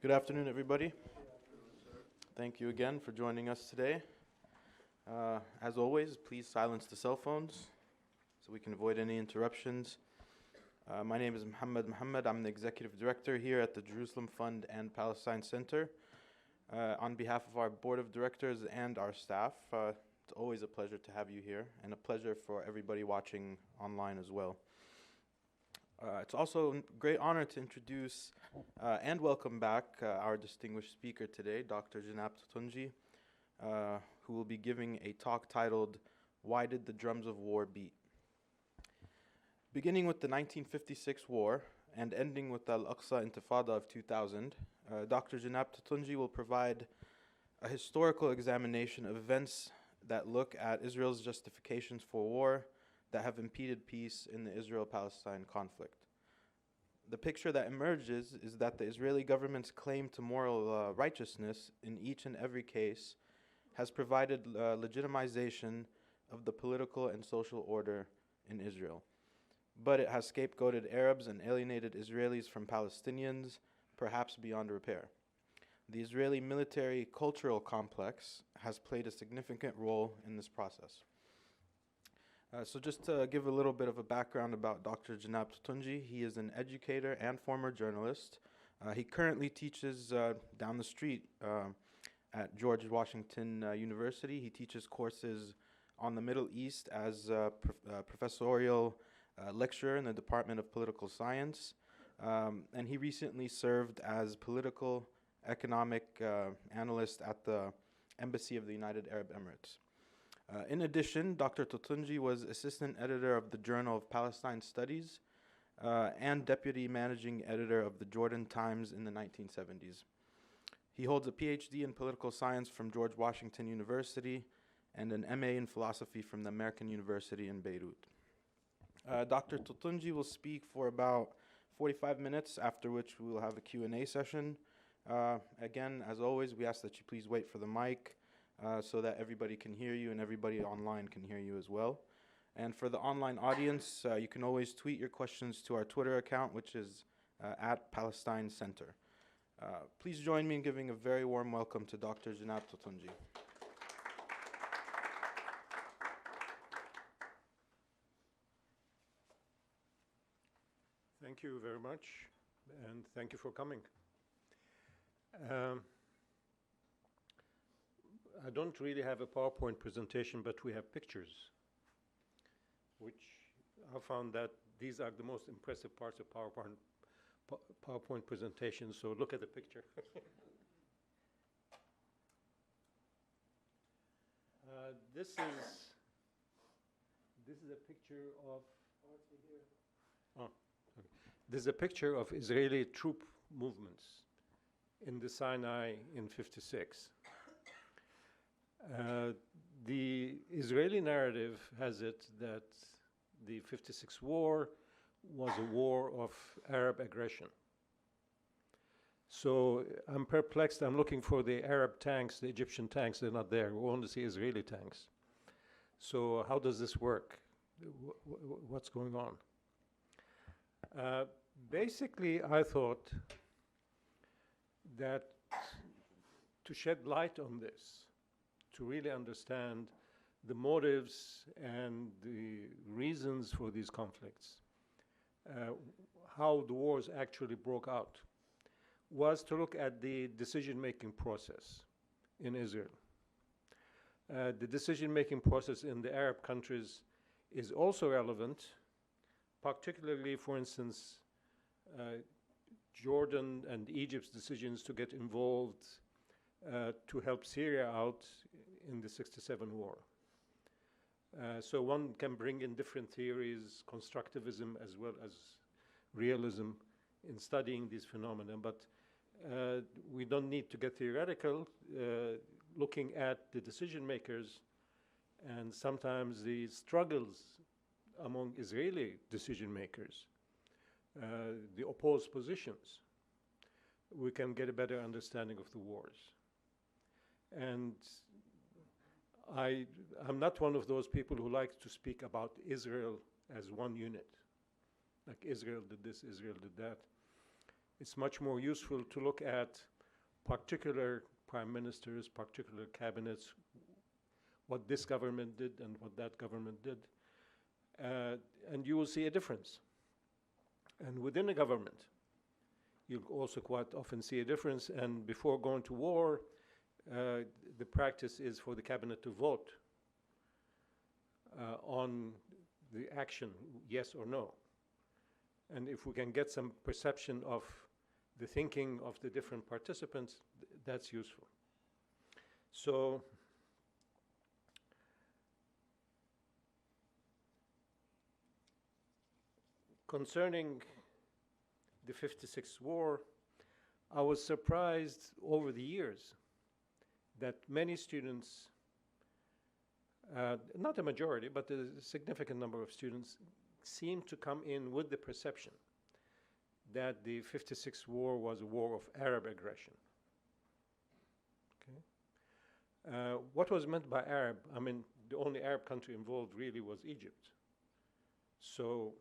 Good afternoon, everybody. Thank you again for joining us today. As always, please silence the cell phones so we can avoid any interruptions. My name is Muhammad. I'm the Executive Director here at the Jerusalem Fund and Palestine Center. On behalf of our Board of Directors and our staff, it's always a pleasure to have you here and a pleasure for everybody watching online as well. It's also a great honor to introduce and welcome back our distinguished speaker today, Dr. Jenab Tutunji, who will be giving a talk titled, "Why Did the Drums of War Beat?" Beginning with the 1956 war and ending with the Aqsa Intifada of 2000, Dr. Jenab Tutunji will provide a historical examination of events that look at Israel's justifications for war that have impeded peace in the Israel-Palestine conflict. The picture that emerges is that the Israeli government's claim to moral righteousness in each and every case has provided legitimization of the political and social order in Israel. But it has scapegoated Arabs and alienated Israelis from Palestinians, perhaps beyond repair. The Israeli military-cultural complex has played a significant role in this process. So just to give a little bit of a background about Dr. Jenab Tutunji, he is an educator and former journalist. He currently teaches down the street at George Washington University. He teaches courses on the Middle East as a professorial lecturer in the Department of Political Science. And he recently served as political economic analyst at the Embassy of the United Arab Emirates. In addition, Dr. Tutunji was assistant editor of the Journal of Palestine Studies and deputy managing editor of the Jordan Times in the 1970s. He holds a PhD in political science from George Washington University and an MA in philosophy from the American University in Beirut. Dr. Tutunji will speak for about 45 minutes, after which we will have a Q&A session. Again, as always, we ask that you please wait for the mic so that everybody can hear you and everybody online can hear you as well. And for the online audience, you can always tweet your questions to our Twitter account, which is at Palestine Center. Please join me in giving a very warm welcome to Dr. Jenab Tutunji. Thank you very much, and thank you for coming. I don't really have a PowerPoint presentation, but we have pictures, which I found that these are the most impressive parts of PowerPoint presentations, so look at the picture. This is a picture of This is a picture of Israeli troop movements in the Sinai in '56. The Israeli narrative has it that the '56 war was a war of Arab aggression. So I'm perplexed. I'm looking for the Arab tanks, the Egyptian tanks. They're not there. We only see Israeli tanks. So how does this work? What's going on? Basically, I thought that to shed light on this, to really understand the motives and the reasons for these conflicts, how the wars actually broke out, was to look at the decision-making process in Israel. The decision-making process in the Arab countries is also relevant, particularly, for instance, Jordan and Egypt's decisions to get involved to help Syria out in the '67 war. So one can bring in different theories, constructivism as well as realism, in studying these phenomena. But we don't need to get theoretical. Looking at the decision makers and sometimes the struggles among Israeli decision makers, the opposed positions, we can get a better understanding of the wars. And I'm not one of those people who likes to speak about Israel as one unit, like Israel did this, Israel did that. It's much more useful to look at particular prime ministers, particular cabinets, what this government did and what that government did, and you will see a difference. And within a government, you'll also quite often see a difference, and before going to war, the practice is for the cabinet to vote on the action, yes or no. And if we can get some perception of the thinking of the different participants, that's useful. So concerning the 56 war, I was surprised over the years that many students, not a majority, but a significant number of students, seem to come in with the perception that the 56 war was a war of Arab aggression. Okay. What was meant by Arab? I mean, the only Arab country involved really was Egypt. So,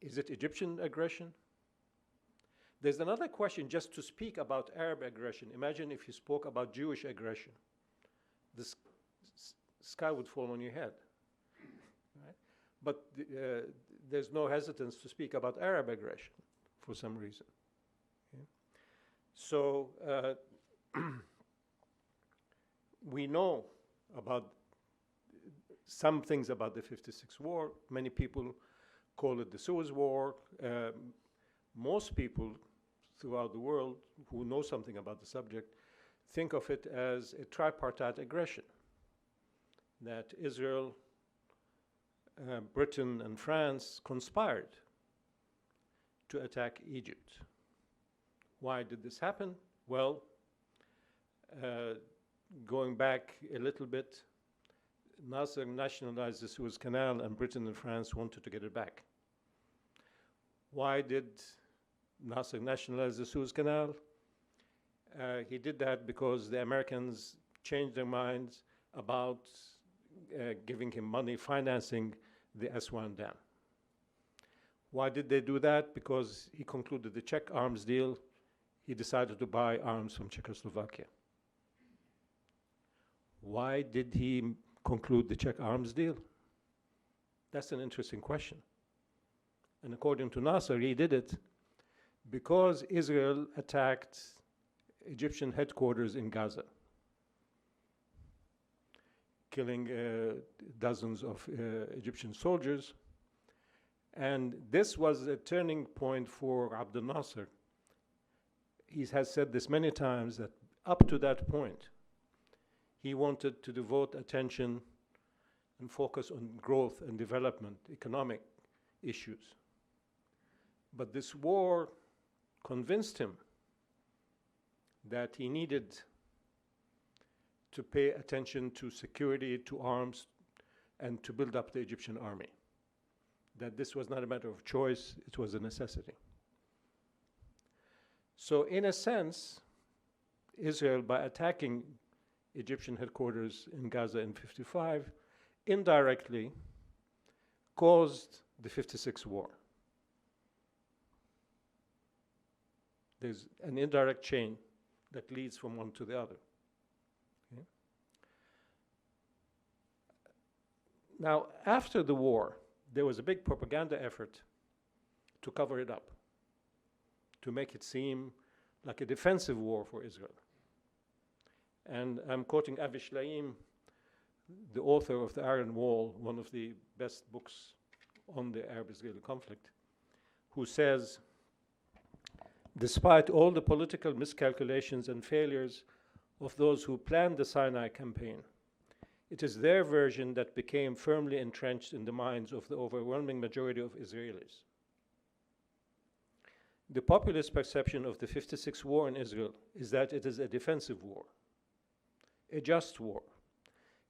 is it Egyptian aggression? There's another question just to speak about Arab aggression. Imagine if you spoke about Jewish aggression. The sky would fall on your head. Right? But there's no hesitance to speak about Arab aggression for some reason. Okay? So we know about some things about the 56 war. Many people call it the Suez War. Most people throughout the world who know something about the subject think of it as a tripartite aggression, that Israel, Britain, and France conspired to attack Egypt. Why did this happen? Well, going back a little bit, Nasser nationalized the Suez Canal, and Britain and France wanted to get it back. Why did Nasser nationalized the Suez Canal? He did that because the Americans changed their minds about giving him money, financing the Aswan Dam. Why did they do that? Because he concluded the Czech arms deal. He decided to buy arms from Czechoslovakia. Why did he conclude the Czech arms deal? That's an interesting question. And according to Nasser, he did it because Israel attacked Egyptian headquarters in Gaza, killing dozens of Egyptian soldiers. And this was a turning point for Abdel Nasser. He has said this many times, that up to that point, he wanted to devote attention and focus on growth and development, economic issues. But this war convinced him that he needed to pay attention to security, to arms, and to build up the Egyptian army. That this was not a matter of choice, it was a necessity. So in a sense, Israel, by attacking Egyptian headquarters in Gaza in 55, indirectly caused the 56 war. There's an indirect chain that leads from one to the other. Okay? Now, after the war, there was a big propaganda effort to cover it up, to make it seem like a defensive war for Israel. And I'm quoting Avi Shlaim, the author of The Iron Wall, one of the best books on the Arab-Israeli conflict, who says, despite all the political miscalculations and failures of those who planned the Sinai campaign, it is their version that became firmly entrenched in the minds of the overwhelming majority of Israelis. The populist perception of the 56 war in Israel is that it is a defensive war, a just war,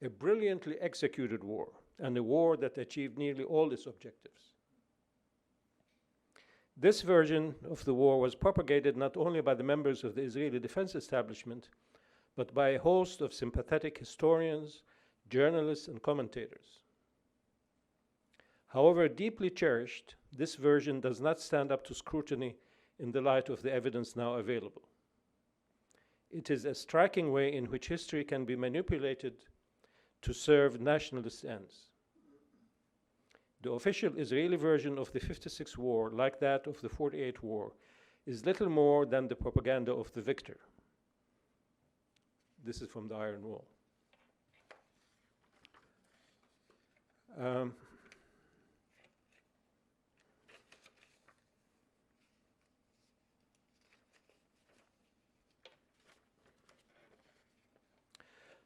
a brilliantly executed war, and a war that achieved nearly all its objectives. This version of the war was propagated not only by the members of the Israeli defense establishment, but by a host of sympathetic historians, journalists, and commentators. However deeply cherished, this version does not stand up to scrutiny in the light of the evidence now available. It is a striking way in which history can be manipulated to serve nationalist ends. The official Israeli version of the 56 war, like that of the 48 war, is little more than the propaganda of the victor. This is from the Iron Wall.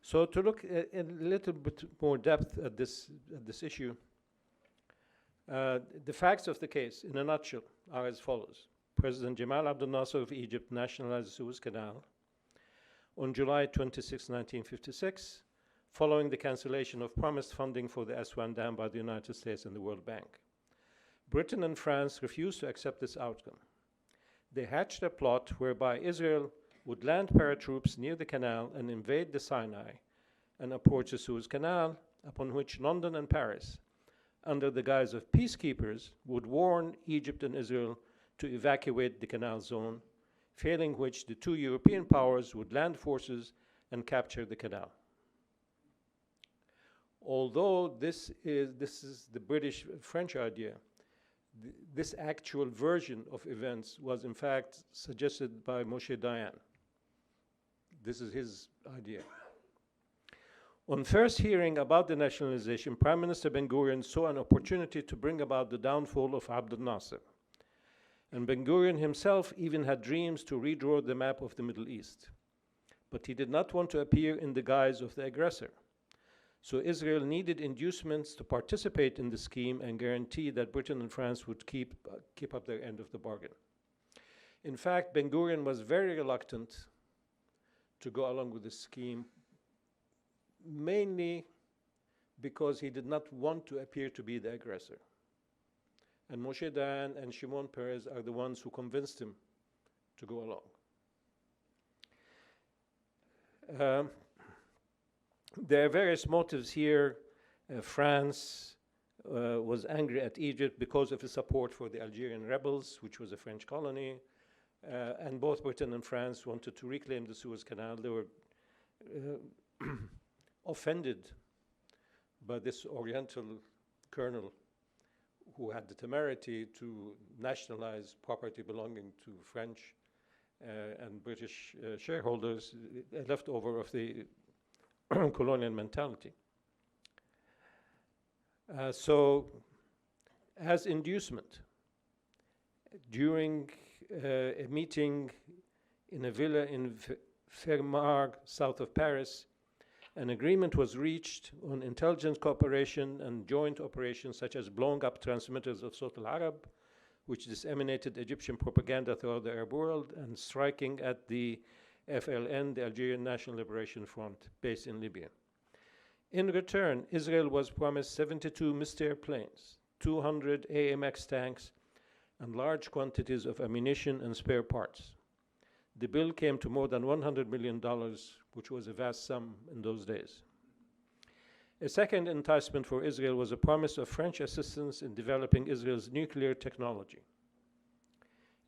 So to look in a little bit more depth at this issue, the facts of the case, in a nutshell, are as follows. President Jamal Abdel Nasser of Egypt nationalized the Suez Canal on July 26, 1956, following the cancellation of promised funding for the Aswan Dam by the United States and the World Bank. Britain and France refused to accept this outcome. They hatched a plot whereby Israel would land paratroops near the canal and invade the Sinai and approach the Suez Canal, upon which London and Paris, under the guise of peacekeepers, would warn Egypt and Israel to evacuate the canal zone, failing which the two European powers would land forces and capture the canal. Although this is the British-French idea, this actual version of events was in fact suggested by Moshe Dayan. This is his idea. On first hearing about the nationalization, Prime Minister Ben-Gurion saw an opportunity to bring about the downfall of Abdel Nasser. And Ben-Gurion himself even had dreams to redraw the map of the Middle East. But he did not want to appear in the guise of the aggressor. So Israel needed inducements to participate in the scheme and guarantee that Britain and France would keep up their end of the bargain. In fact, Ben-Gurion was very reluctant to go along with the scheme, mainly because he did not want to appear to be the aggressor. And Moshe Dayan and Shimon Peres are the ones who convinced him to go along. There are various motives here. France was angry at Egypt because of his support for the Algerian rebels, which was a French colony. And both Britain and France wanted to reclaim the Suez Canal. They were offended by this Oriental colonel who had the temerity to nationalize property belonging to French and British shareholders, a leftover of the colonial mentality. So, as inducement, during a meeting in a villa in Fermard, south of Paris, an agreement was reached on intelligence cooperation and joint operations such as blowing up transmitters of Sawt al-Arab, which disseminated Egyptian propaganda throughout the Arab world, and striking at the FLN, the Algerian National Liberation Front, based in Libya. In return, Israel was promised 72 Mystère planes, 200 AMX tanks, and large quantities of ammunition and spare parts. The bill came to more than $100 million, which was a vast sum in those days. A second enticement for Israel was a promise of French assistance in developing Israel's nuclear technology,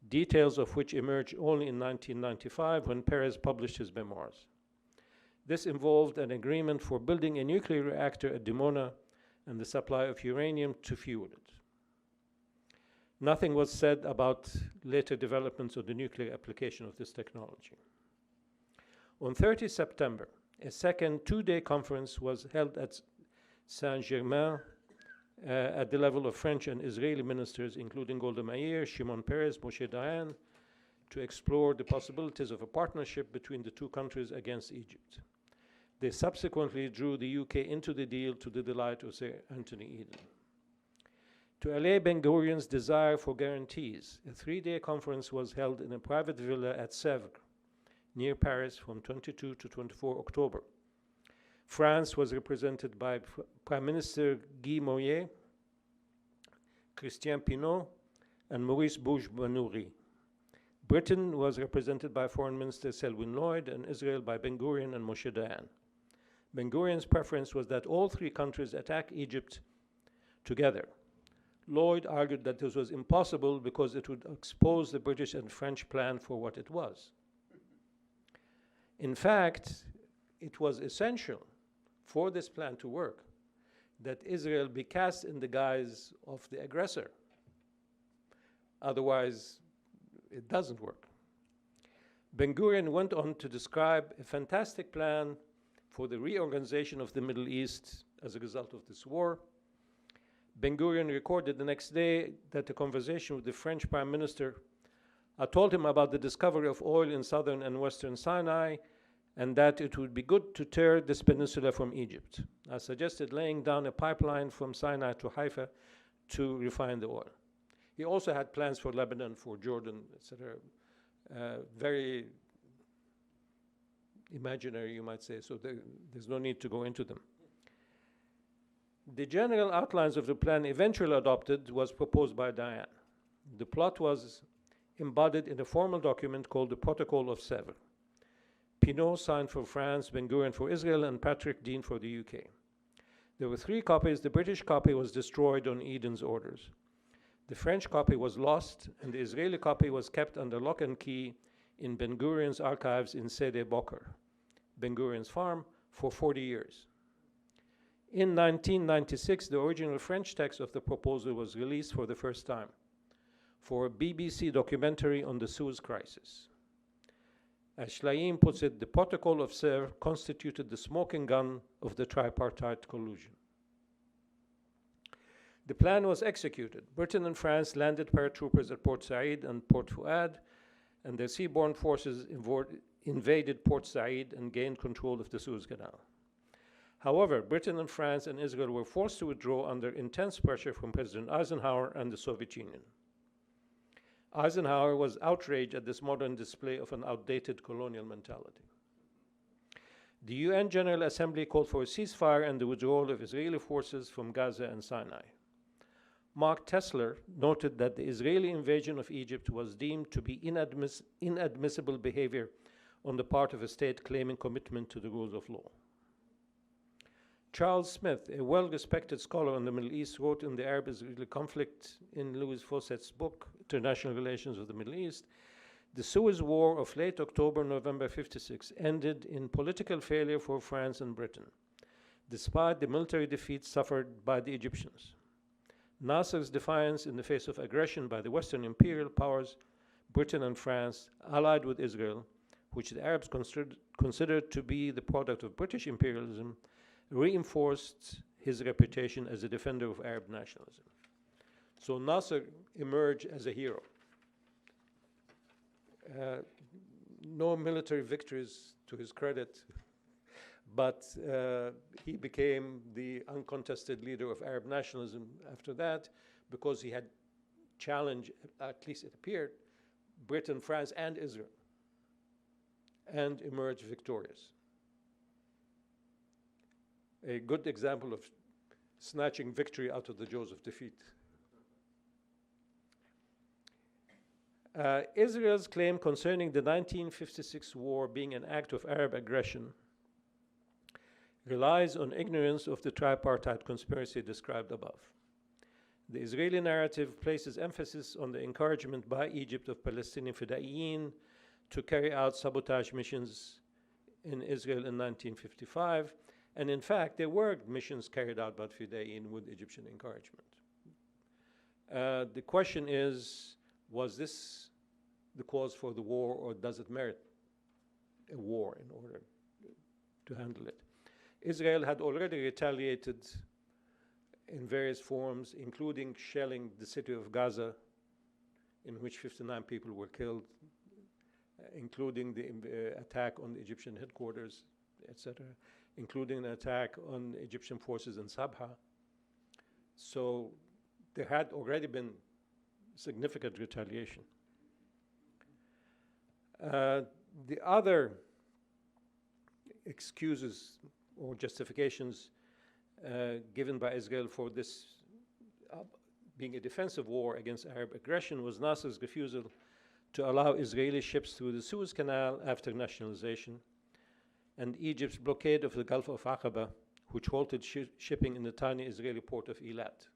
details of which emerged only in 1995 when Peres published his memoirs. This involved an agreement for building a nuclear reactor at Dimona and the supply of uranium to fuel it. Nothing was said about later developments of the nuclear application of this technology. On 30 September, a second two-day conference was held at Saint-Germain at the level of French and Israeli ministers, including Golda Meir, Shimon Peres, Moshe Dayan, to explore the possibilities of a partnership between the two countries against Egypt. They subsequently drew the UK into the deal to the delight of Sir Anthony Eden. To allay Ben-Gurion's desire for guarantees, a three-day conference was held in a private villa at Sèvres, near Paris, from 22 to 24 October. France was represented by Prime Minister Guy Moyer, Christian Pinot, and Maurice Bouche-Banouri. Britain was represented by Foreign Minister Selwyn Lloyd, and Israel by Ben-Gurion and Moshe Dayan. Ben-Gurion's preference was that all three countries attack Egypt together. Lloyd argued that this was impossible because it would expose the British and French plan for what it was. In fact, it was essential for this plan to work that Israel be cast in the guise of the aggressor. Otherwise, it doesn't work. Ben-Gurion went on to describe a fantastic plan for the reorganization of the Middle East as a result of this war. Ben-Gurion recorded the next day that a conversation with the French Prime Minister told him about the discovery of oil in southern and western Sinai, and that it would be good to tear this peninsula from Egypt. I suggested laying down a pipeline from Sinai to Haifa to refine the oil. He also had plans for Lebanon, for Jordan, etc. Very imaginary, you might say, so there's no need to go into them. The general outlines of the plan eventually adopted was proposed by Diane. The plot was embodied in a formal document called the Protocol of Sèvres. Pinot signed for France, Ben-Gurion for Israel, and Patrick Dean for the UK. There were 3 copies. The British copy was destroyed on Eden's orders. The French copy was lost, and the Israeli copy was kept under lock and key in Ben-Gurion's archives in Sede Boker, Ben-Gurion's farm, for 40 years. In 1996, the original French text of the proposal was released for the first time for a BBC documentary on the Suez Crisis. As Shlayim puts it, the Protocol of Sèvres constituted the smoking gun of the tripartite collusion. The plan was executed. Britain and France landed paratroopers at Port Said and Port Fuad, and their seaborne forces invaded Port Said and gained control of the Suez Canal. However, Britain and France and Israel were forced to withdraw under intense pressure from President Eisenhower and the Soviet Union. Eisenhower was outraged at this modern display of an outdated colonial mentality. The UN General Assembly called for a ceasefire and the withdrawal of Israeli forces from Gaza and Sinai. Mark Tessler noted that the Israeli invasion of Egypt was deemed to be inadmissible behavior on the part of a state claiming commitment to the rules of law. Charles Smith, a well-respected scholar on the Middle East, wrote in the Arab-Israeli conflict in Louis Fawcett's book, International Relations of the Middle East, the Suez War of late October, November 56 ended in political failure for France and Britain, despite the military defeat suffered by the Egyptians. Nasser's defiance in the face of aggression by the Western imperial powers, Britain and France, allied with Israel, which the Arabs considered to be the product of British imperialism, reinforced his reputation as a defender of Arab nationalism. So Nasser emerged as a hero. No military victories to his credit, but he became the uncontested leader of Arab nationalism after that because he had challenged, at least it appeared, Britain, France, and Israel, and emerged victorious. A good example of snatching victory out of the jaws of defeat. Israel's claim concerning the 1956 war being an act of Arab aggression relies on ignorance of the tripartite conspiracy described above. The Israeli narrative places emphasis on the encouragement by Egypt of Palestinian Fedayeen to carry out sabotage missions in Israel in 1955, and in fact, there were missions carried out by Fedayeen with Egyptian encouragement. The question is, was this the cause for the war, or does it merit a war in order to handle it? Israel had already retaliated in various forms, including shelling the city of Gaza, in which 59 people were killed, including the attack on the Egyptian headquarters, etc., including an attack on Egyptian forces in Sabha. So there had already been significant retaliation. The other excuses or justifications given by Israel for this being a defensive war against Arab aggression was Nasser's refusal to allow Israeli ships through the Suez Canal after nationalization, and Egypt's blockade of the Gulf of Aqaba, which halted shipping in the tiny Israeli port of Eilat.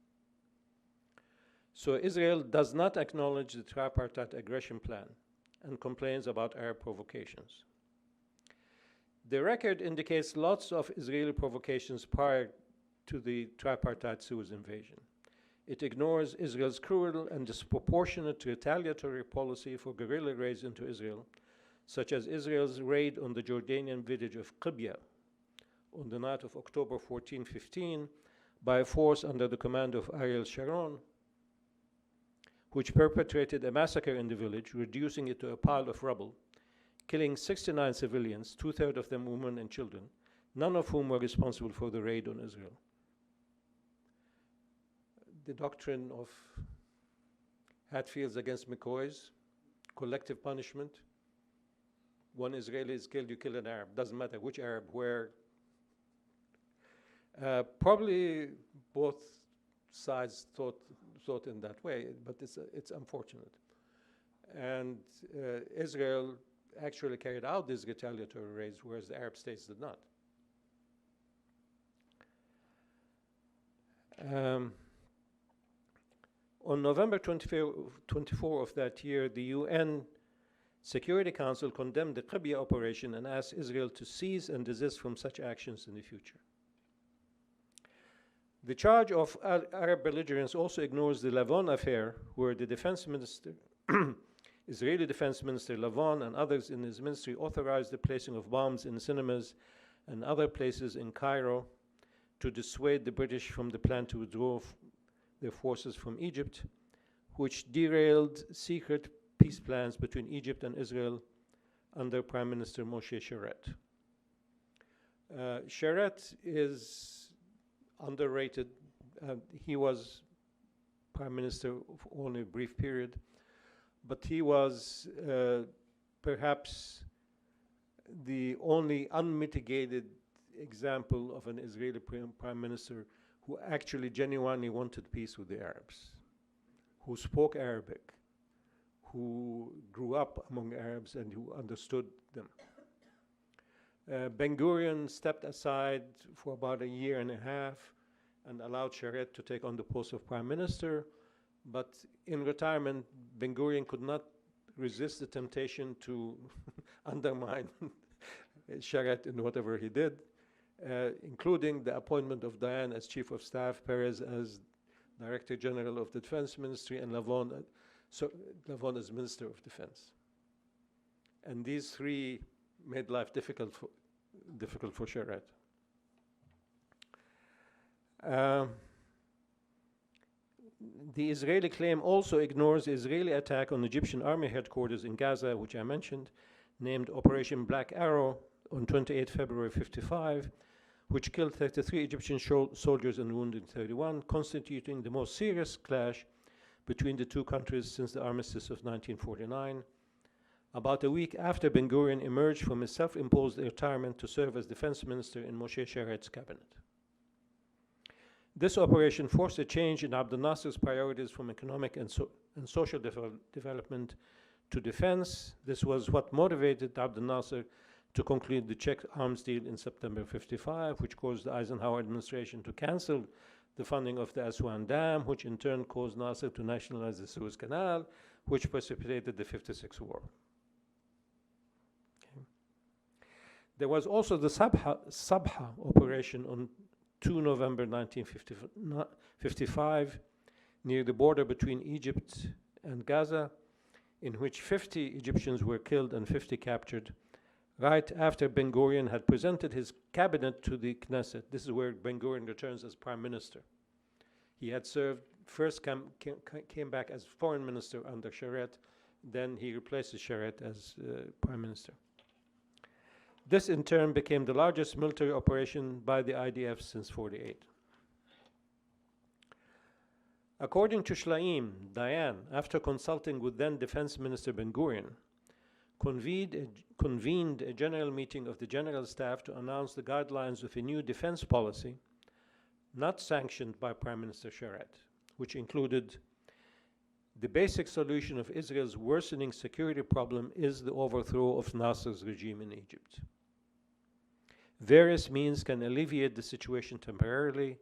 So Israel does not acknowledge the tripartite aggression plan and complains about Arab provocations. The record indicates lots of Israeli provocations prior to the tripartite Suez invasion. It ignores Israel's cruel and disproportionate retaliatory policy for guerrilla raids into Israel, such as Israel's raid on the Jordanian village of Qibya on the night of October 14-15 by a force under the command of Ariel Sharon, which perpetrated a massacre in the village, reducing it to a pile of rubble, killing 69 civilians, 2/3 of them women and children, none of whom were responsible for the raid on Israel. The doctrine of Hatfield's against McCoy's, collective punishment. One Israeli is killed, you kill an Arab. Doesn't matter which Arab, where. Probably both sides thought in that way, but it's unfortunate. And Israel actually carried out these retaliatory raids, whereas the Arab states did not. On November 24 of that year, the UN Security Council condemned the Qibya operation and asked Israel to cease and desist from such actions in the future. The charge of Arab belligerence also ignores the LaVon Affair, where the defense minister, Israeli Defense Minister LaVon and others in his ministry authorized the placing of bombs in cinemas and other places in Cairo to dissuade the British from the plan to withdraw their forces from Egypt, which derailed secret peace plans between Egypt and Israel under Prime Minister Moshe Sharett. Sharett is underrated. He was Prime Minister for only a brief period, but he was perhaps the only unmitigated example of an Israeli Prime Minister who actually genuinely wanted peace with the Arabs, who spoke Arabic, who grew up among Arabs and who understood them. Ben-Gurion stepped aside for about a year and a half and allowed Sharett to take on the post of prime minister, but in retirement, Ben-Gurion could not resist the temptation to undermine Sharett in whatever he did, including the appointment of Dayan as chief of staff, Perez as director general of the defense ministry, and LaVon as minister of defense. And these three made life difficult for Sharett. The Israeli claim also ignores the Israeli attack on Egyptian army headquarters in Gaza, which I mentioned, named Operation Black Arrow on 28 February 1955, which killed 33 Egyptian soldiers and wounded 31, constituting the most serious clash between the two countries since the armistice of 1949. About a week after Ben-Gurion emerged from his self-imposed retirement to serve as defense minister in Moshe Sharett's cabinet. This operation forced a change in Abdel Nasser's priorities from economic and social development to defense. This was what motivated Abdel Nasser to conclude the Czech arms deal in September 1955, which caused the Eisenhower administration to cancel the funding of the Aswan Dam, which in turn caused Nasser to nationalize the Suez Canal, which precipitated the 1956 war. Okay. There was also the Sabha operation on 2 November 1955 near the border between Egypt and Gaza, in which 50 Egyptians were killed and 50 captured, right after Ben-Gurion had presented his cabinet to the Knesset. This is where Ben-Gurion returns as prime minister. He had served, first came back as foreign minister under Sharett, then he replaces Sharett as prime minister. This in turn became the largest military operation by the IDF since 1948. According to Shlaim, Dayan, after consulting with then Defense Minister Ben-Gurion, convened a general meeting of the General Staff to announce the guidelines of a new defense policy, not sanctioned by Prime Minister Sharett, which included the basic solution of Israel's worsening security problem is the overthrow of Nasser's regime in Egypt. Various means can alleviate the situation temporarily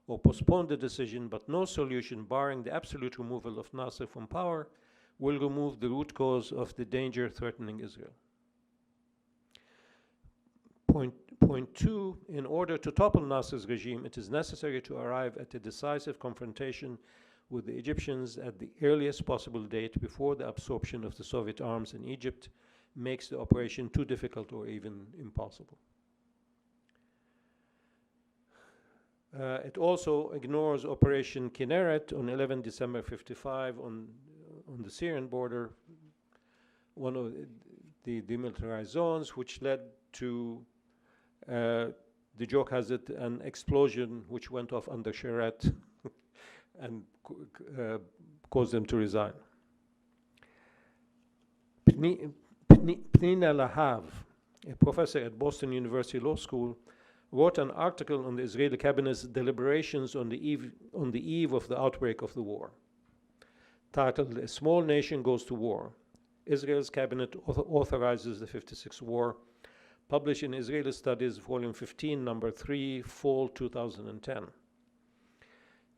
or postpone the decision, but no solution, barring the absolute removal of Nasser from power, will remove the root cause of the danger threatening Israel. Point two, in order to topple Nasser's regime, it is necessary to arrive at a decisive confrontation with the Egyptians at the earliest possible date before the absorption of the Soviet arms in Egypt makes the operation too difficult or even impossible. It also ignores Operation Kinneret on 11 December 55 on the Syrian border, one of the demilitarized zones, which led to, the joke has it, an explosion which went off under Sharat and caused them to resign. Pnina Lahav, a professor at Boston University Law School, wrote an article on the Israeli cabinet's deliberations on the eve of the outbreak of the war, titled "A Small Nation Goes to War. Israel's cabinet authorizes the 56th war," published in Israeli Studies, Volume 15, Number 3, Fall 2010.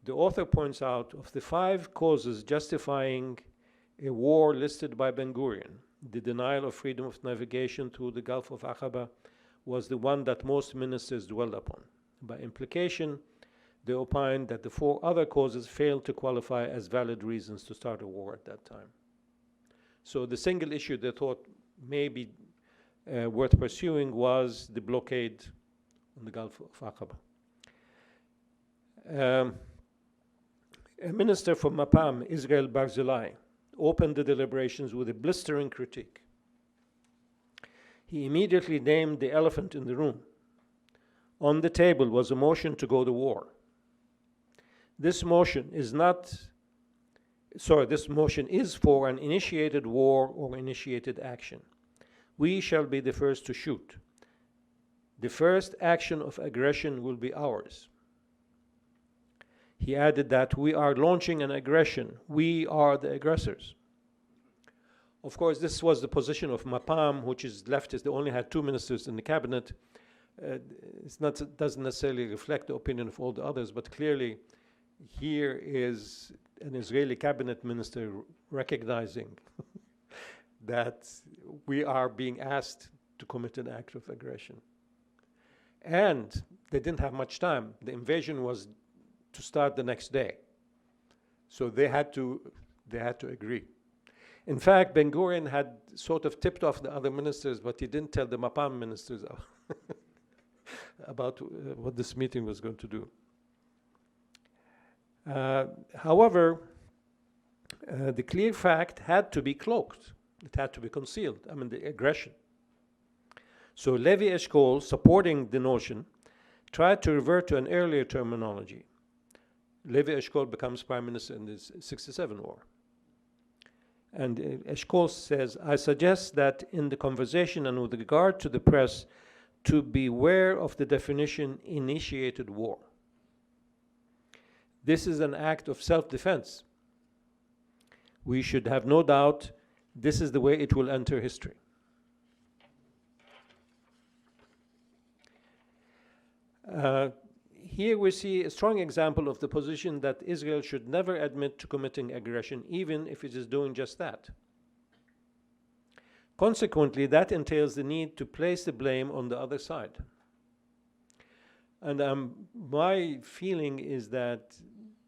The author points out, of the 5 causes justifying a war listed by Ben-Gurion, the denial of freedom of navigation through the Gulf of Aqaba was the one that most ministers dwelled upon. By implication, they opined that the 4 other causes failed to qualify as valid reasons to start a war at that time. So the single issue they thought may be worth pursuing was the blockade on the Gulf of Aqaba. A minister from Mapam, Israel Barzilai, opened the deliberations with a blistering critique. He immediately named the elephant in the room. On the table was a motion to go to war. This motion is for an initiated war or initiated action. We shall be the first to shoot. The first action of aggression will be ours. He added that we are launching an aggression. We are the aggressors. Of course, this was the position of Mapam, which is leftist. They only had 2 ministers in the cabinet. It doesn't necessarily reflect the opinion of all the others, but clearly here is an Israeli cabinet minister recognizing that we are being asked to commit an act of aggression. And they didn't have much time. The invasion was to start the next day. So they had to agree. In fact, Ben-Gurion had sort of tipped off the other ministers, but he didn't tell the Mapam ministers about what this meeting was going to do. However, the clear fact had to be cloaked. It had to be concealed. I mean, the aggression. So Levi Eshkol, supporting the notion, tried to revert to an earlier terminology. Levi Eshkol becomes prime minister in the 67 war. And Eshkol says, I suggest that in the conversation and with regard to the press, to beware of the definition initiated war. This is an act of self-defense. We should have no doubt this is the way it will enter history. Here we see a strong example of the position that Israel should never admit to committing aggression, even if it is doing just that. Consequently, that entails the need to place the blame on the other side. And my feeling is that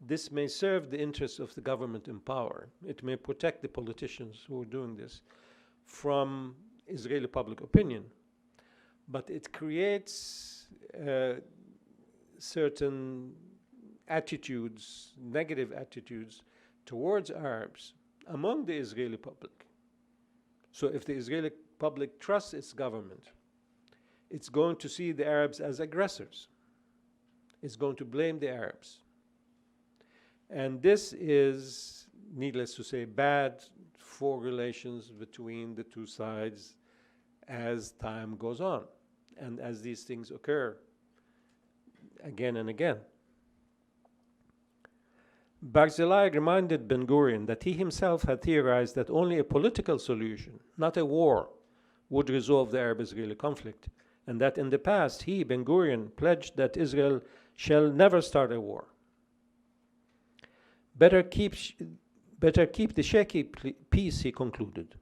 this may serve the interests of the government in power. It may protect the politicians who are doing this from Israeli public opinion. But it creates certain attitudes, negative attitudes towards Arabs among the Israeli public. So if the Israeli public trusts its government, it's going to see the Arabs as aggressors. It's going to blame the Arabs. And this is, needless to say, bad for relations between the 2 sides as time goes on and as these things occur again and again. Barzilai reminded Ben-Gurion that he himself had theorized that only a political solution, not a war, would resolve the Arab-Israeli conflict, and that in the past he, Ben-Gurion, pledged that Israel shall never start a war. Better keep the shaky peace, he concluded.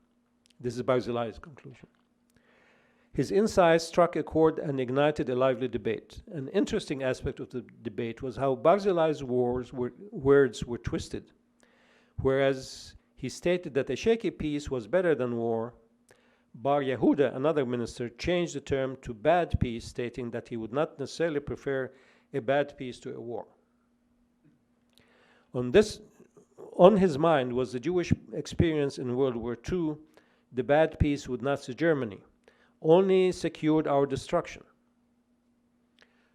This is Barzilai's conclusion. His insights struck a chord and ignited a lively debate. An interesting aspect of the debate was how Barzilai's words were twisted. Whereas he stated that a shaky peace was better than war, Bar Yehuda, another minister, changed the term to bad peace, stating that he would not necessarily prefer a bad peace to a war. On his mind was the Jewish experience in World War II. The bad peace with Nazi Germany only secured our destruction.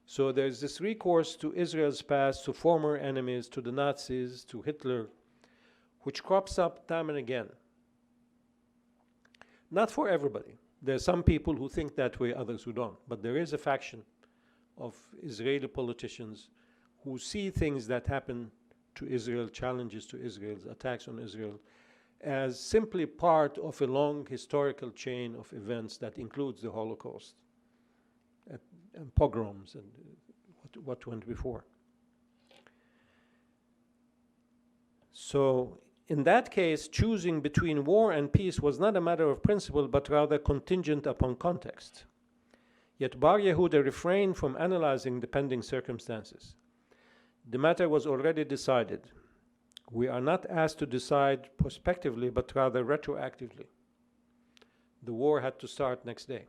So there's this recourse to Israel's past, to former enemies, to the Nazis, to Hitler, which crops up time and again. Not for everybody. There are some people who think that way, others who don't. But there is a faction of Israeli politicians who see things that happen to Israel, challenges to Israel, attacks on Israel, as simply part of a long historical chain of events that includes the Holocaust and pogroms and what went before. So in that case, choosing between war and peace was not a matter of principle, but rather contingent upon context. Yet Bar Yehuda refrained from analyzing the pending circumstances. The matter was already decided. We are not asked to decide prospectively, but rather retroactively. The war had to start next day.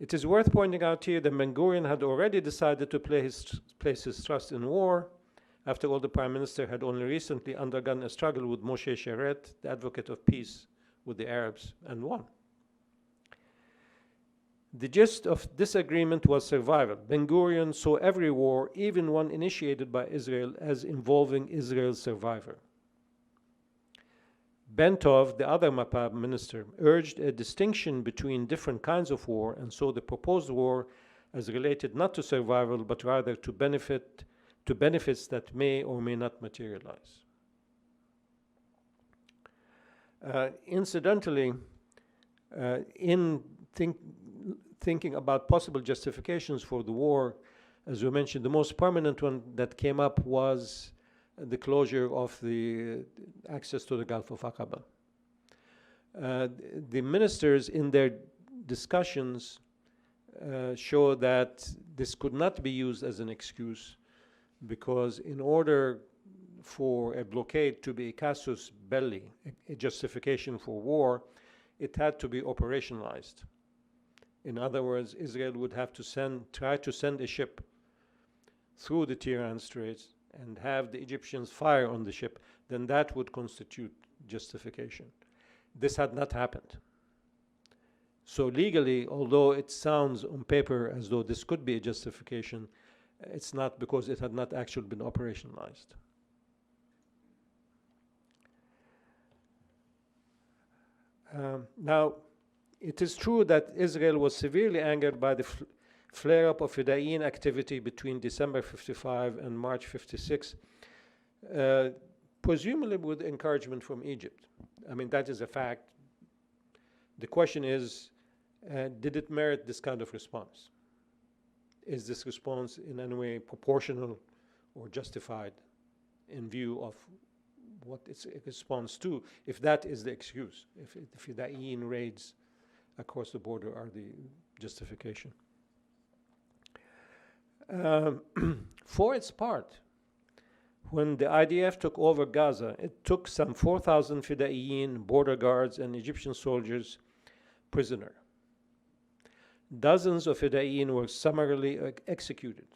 It is worth pointing out here that Ben-Gurion had already decided to place his trust in war. After all, the Prime Minister had only recently undergone a struggle with Moshe Sheret, the advocate of peace with the Arabs, and won. The gist of this agreement was survival. Ben-Gurion saw every war, even one initiated by Israel, as involving Israel's survivor. Bentov, the other Mapab minister, urged a distinction between different kinds of war and saw the proposed war as related not to survival, but rather to benefits that may or may not materialize. Incidentally, in thinking about possible justifications for the war, as we mentioned, the most prominent one that came up was the closure of the access to the Gulf of Aqaba. The ministers in their discussions show that this could not be used as an excuse, because in order for a blockade to be a casus belli, a justification for war, it had to be operationalized. In other words, Israel would have to try to send a ship through the Tiran Straits and have the Egyptians fire on the ship, then that would constitute justification. This had not happened. So legally, although it sounds on paper as though this could be a justification, it's not, because it had not actually been operationalized. Now, it is true that Israel was severely angered by the flare-up of Fedayeen activity between December 55 and March 56, presumably with encouragement from Egypt. I mean, that is a fact. The question is, did it merit this kind of response? Is this response in any way proportional or justified in view of what it's a response to, if that is the excuse, if the Fedayeen raids across the border are the justification? For its part, when the IDF took over Gaza, it took some 4,000 Fedayeen, border guards, and Egyptian soldiers prisoner. Dozens of Fedayeen were summarily executed,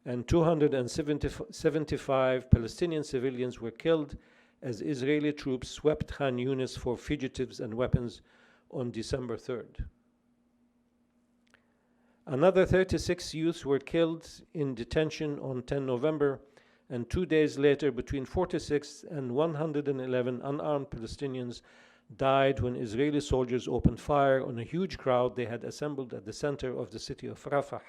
and 275 Palestinian civilians were killed as Israeli troops swept Khan Yunis for fugitives and weapons on December 3rd. Another 36 youths were killed in detention on 10 November, and 2 days later, between 46 and 111 unarmed Palestinians died when Israeli soldiers opened fire on a huge crowd they had assembled at the center of the city of Rafah.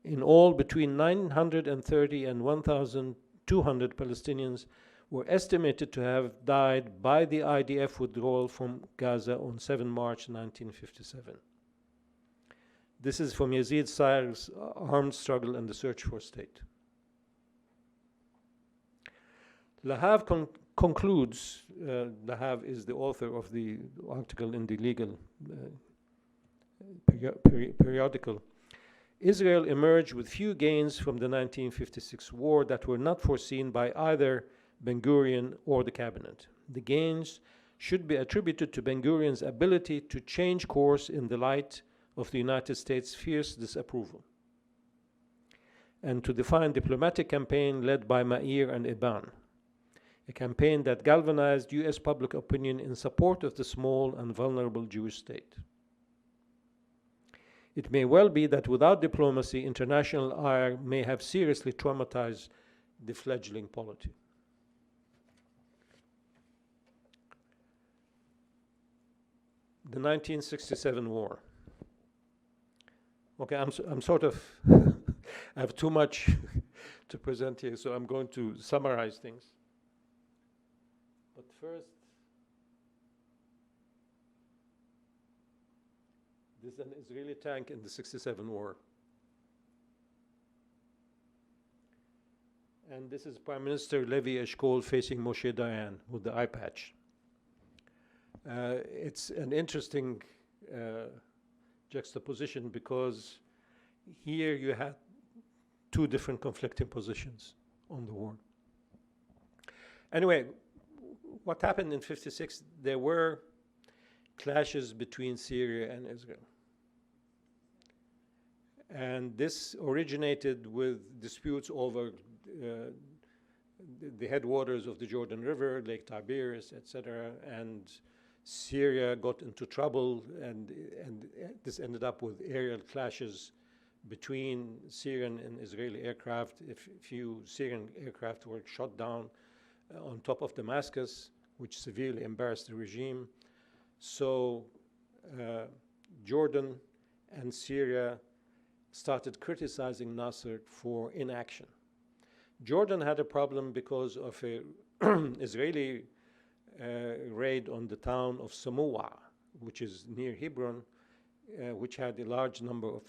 In all, between 930 and 1,200 Palestinians were estimated to have died by the IDF withdrawal from Gaza on 7 March 1957. This is from Yazid Sayer's Armed Struggle and the Search for State. Lahav concludes, Lahav is the author of the article in the legal periodical, Israel emerged with few gains from the 1956 war that were not foreseen by either Ben-Gurion or the cabinet. The gains should be attributed to Ben-Gurion's ability to change course in the light of the United States' fierce disapproval, and to the fine diplomatic campaign led by Meir and Eban, a campaign that galvanized US public opinion in support of the small and vulnerable Jewish state. It may well be that without diplomacy, international ire may have seriously traumatized the fledgling polity. The 1967 war. Okay, I'm sort of, I have too much to present here, so I'm going to summarize things. But first, this is an Israeli tank in the 67 war. And this is Prime Minister Levi Eshkol facing Moshe Dayan with the eye patch. It's an interesting juxtaposition because here you had two different conflicting positions on the war. Anyway, what happened in 56, there were clashes between Syria and Israel. And this originated with disputes over the headwaters of the Jordan River, Lake Tiberias, etc. And Syria got into trouble, and this ended up with aerial clashes between Syrian and Israeli aircraft. A few Syrian aircraft were shot down on top of Damascus, which severely embarrassed the regime. So Jordan and Syria started criticizing Nasser for inaction. Jordan had a problem because of an Israeli raid on the town of Samoua, which is near Hebron, which had a large number of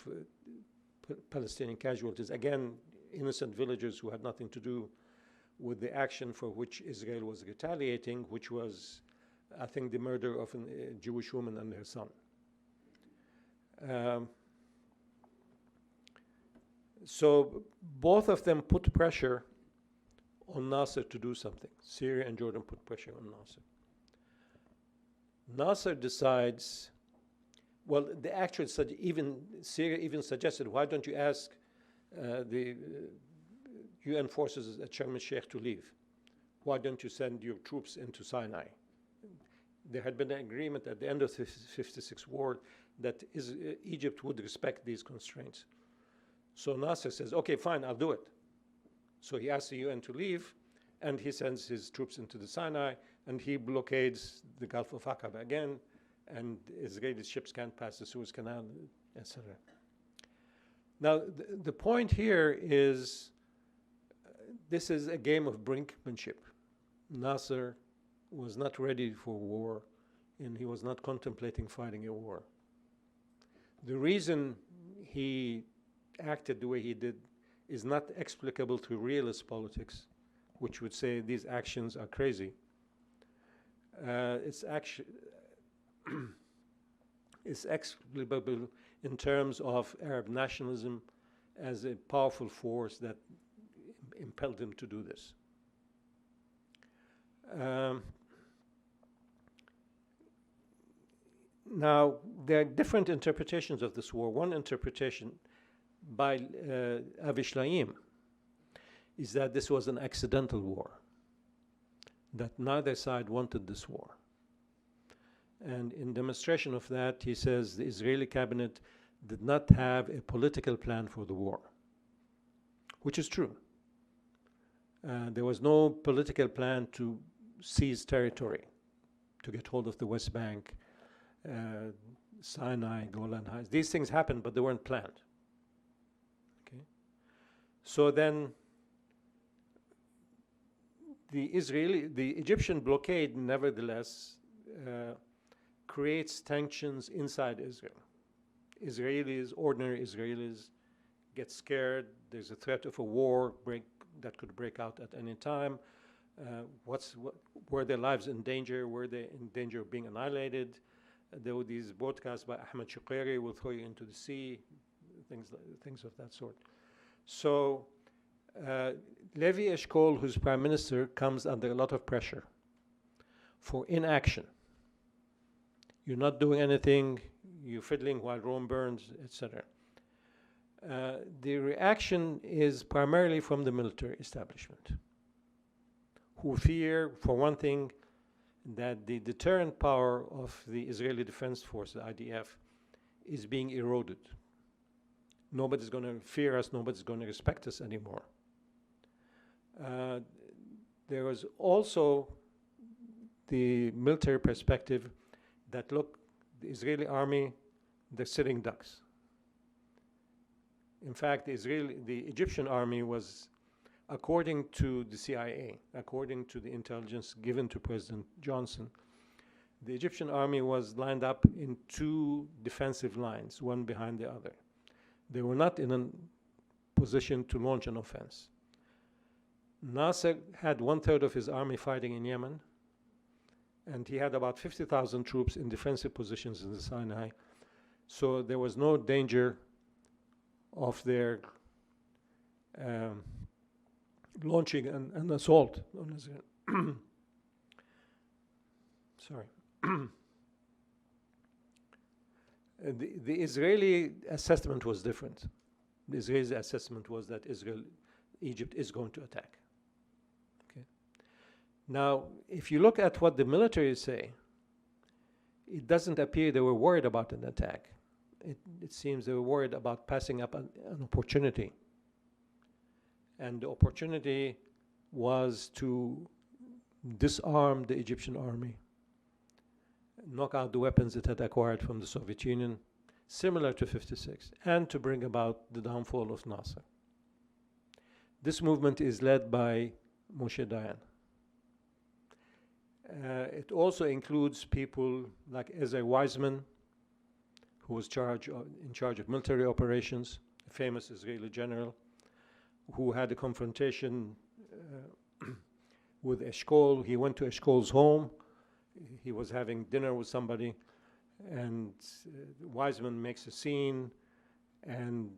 Palestinian casualties. Again, innocent villagers who had nothing to do with the action for which Israel was retaliating, which was, I think, the murder of a Jewish woman and her son. So both of them put pressure on Nasser to do something. Syria and Jordan put pressure on Nasser. Nasser decides, well, the actual Syria even suggested, why don't you ask the UN forces at Sharm el-Sheikh to leave? Why don't you send your troops into Sinai? There had been an agreement at the end of the 56 war that Egypt would respect these constraints. So Nasser says, okay, fine, I'll do it. So he asks the UN to leave, and he sends his troops into the Sinai, and he blockades the Gulf of Aqaba again, and Israeli ships can't pass the Suez Canal, etc. Now, the point here is, this is a game of brinkmanship. Nasser was not ready for war, and he was not contemplating fighting a war. The reason he acted the way he did is not explicable to realist politics, which would say these actions are crazy. It's explicable in terms of Arab nationalism as a powerful force that impelled him to do this. Now, there are different interpretations of this war. One interpretation by Avi Shlayim is that this was an accidental war, that neither side wanted this war. And in demonstration of that, he says the Israeli cabinet did not have a political plan for the war, which is true. There was no political plan to seize territory, to get hold of the West Bank, Sinai, Golan Heights. These things happened, but they weren't planned. Okay? So then the Egyptian blockade, nevertheless, creates tensions inside Israel. Ordinary Israelis get scared. There's a threat of a war that could break out at any time. Were their lives in danger? Were they in danger of being annihilated? There were these broadcasts by Ahmed Shaqiri, will throw you into the sea, things of that sort. So Levi Eshkol, who's prime minister, comes under a lot of pressure for inaction. You're not doing anything, you're fiddling while Rome burns, etc. The reaction is primarily from the military establishment, who fear, for one thing, that the deterrent power of the Israeli Defense Force, the IDF, is being eroded. Nobody's going to fear us, nobody's going to respect us anymore. There was also the military perspective that, look, the Israeli army, they're sitting ducks. In fact, the Egyptian army was, according to the CIA, according to the intelligence given to President Johnson, the Egyptian army was lined up in two defensive lines, one behind the other. They were not in a position to launch an offense. Nasser had 1/3 of his army fighting in Yemen, and he had about 50,000 troops in defensive positions in the Sinai. So there was no danger of their launching an assault on Israel. Sorry. The Israeli assessment was different. The Israeli assessment was that Egypt is going to attack. Okay. Now, if you look at what the military say, it doesn't appear they were worried about an attack. It seems they were worried about passing up an opportunity. And the opportunity was to disarm the Egyptian army, knock out the weapons it had acquired from the Soviet Union, similar to 56, and to bring about the downfall of Nasser. This movement is led by Moshe Dayan. It also includes people like Ezer Weizman, who was in charge of military operations, a famous Israeli general, who had a confrontation with Eshkol. He went to Eshkol's home. He was having dinner with somebody, and Weizman makes a scene, and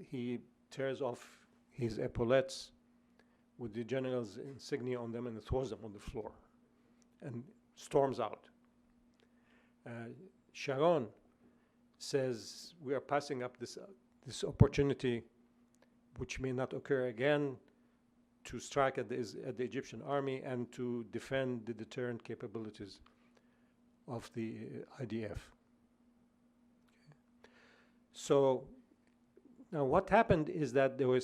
he tears off his epaulettes with the general's insignia on them and throws them on the floor and storms out. Sharon says, we are passing up this opportunity, which may not occur again, to strike at the Egyptian army and to defend the deterrent capabilities of the IDF. Okay. So now what happened is that there were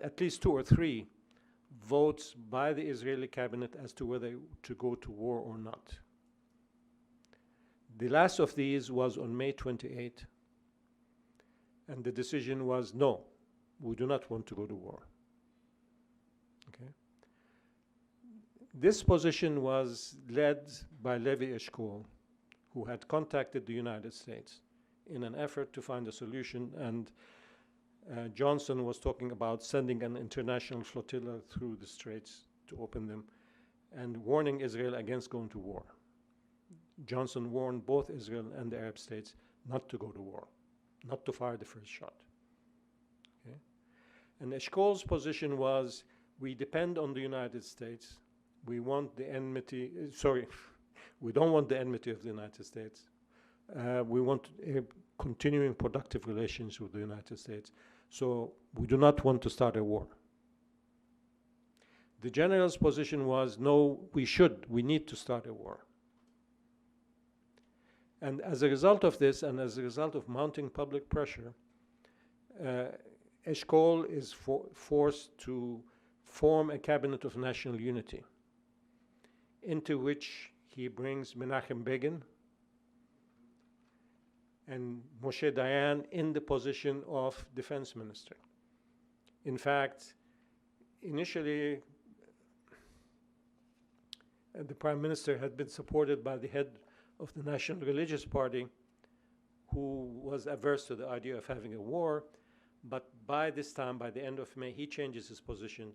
at least 2 or 3 votes by the Israeli cabinet as to whether to go to war or not. The last of these was on May 28, and the decision was no, we do not want to go to war. Okay. This position was led by Levi Eshkol, who had contacted the United States in an effort to find a solution, and Johnson was talking about sending an international flotilla through the straits to open them and warning Israel against going to war. Johnson warned both Israel and the Arab states not to go to war, not to fire the first shot. Okay? And Eshkol's position was, we depend on the United States. We want the enmity, we don't want the enmity of the United States. We want continuing productive relations with the United States. So we do not want to start a war. The general's position was, no, we need to start a war. And as a result of this, and as a result of mounting public pressure, Eshkol is forced to form a cabinet of national unity, into which he brings Menachem Begin and Moshe Dayan in the position of defense minister. In fact, initially, the prime minister had been supported by the head of the National Religious Party, who was averse to the idea of having a war, But by this time, by the end of May, he changes his position,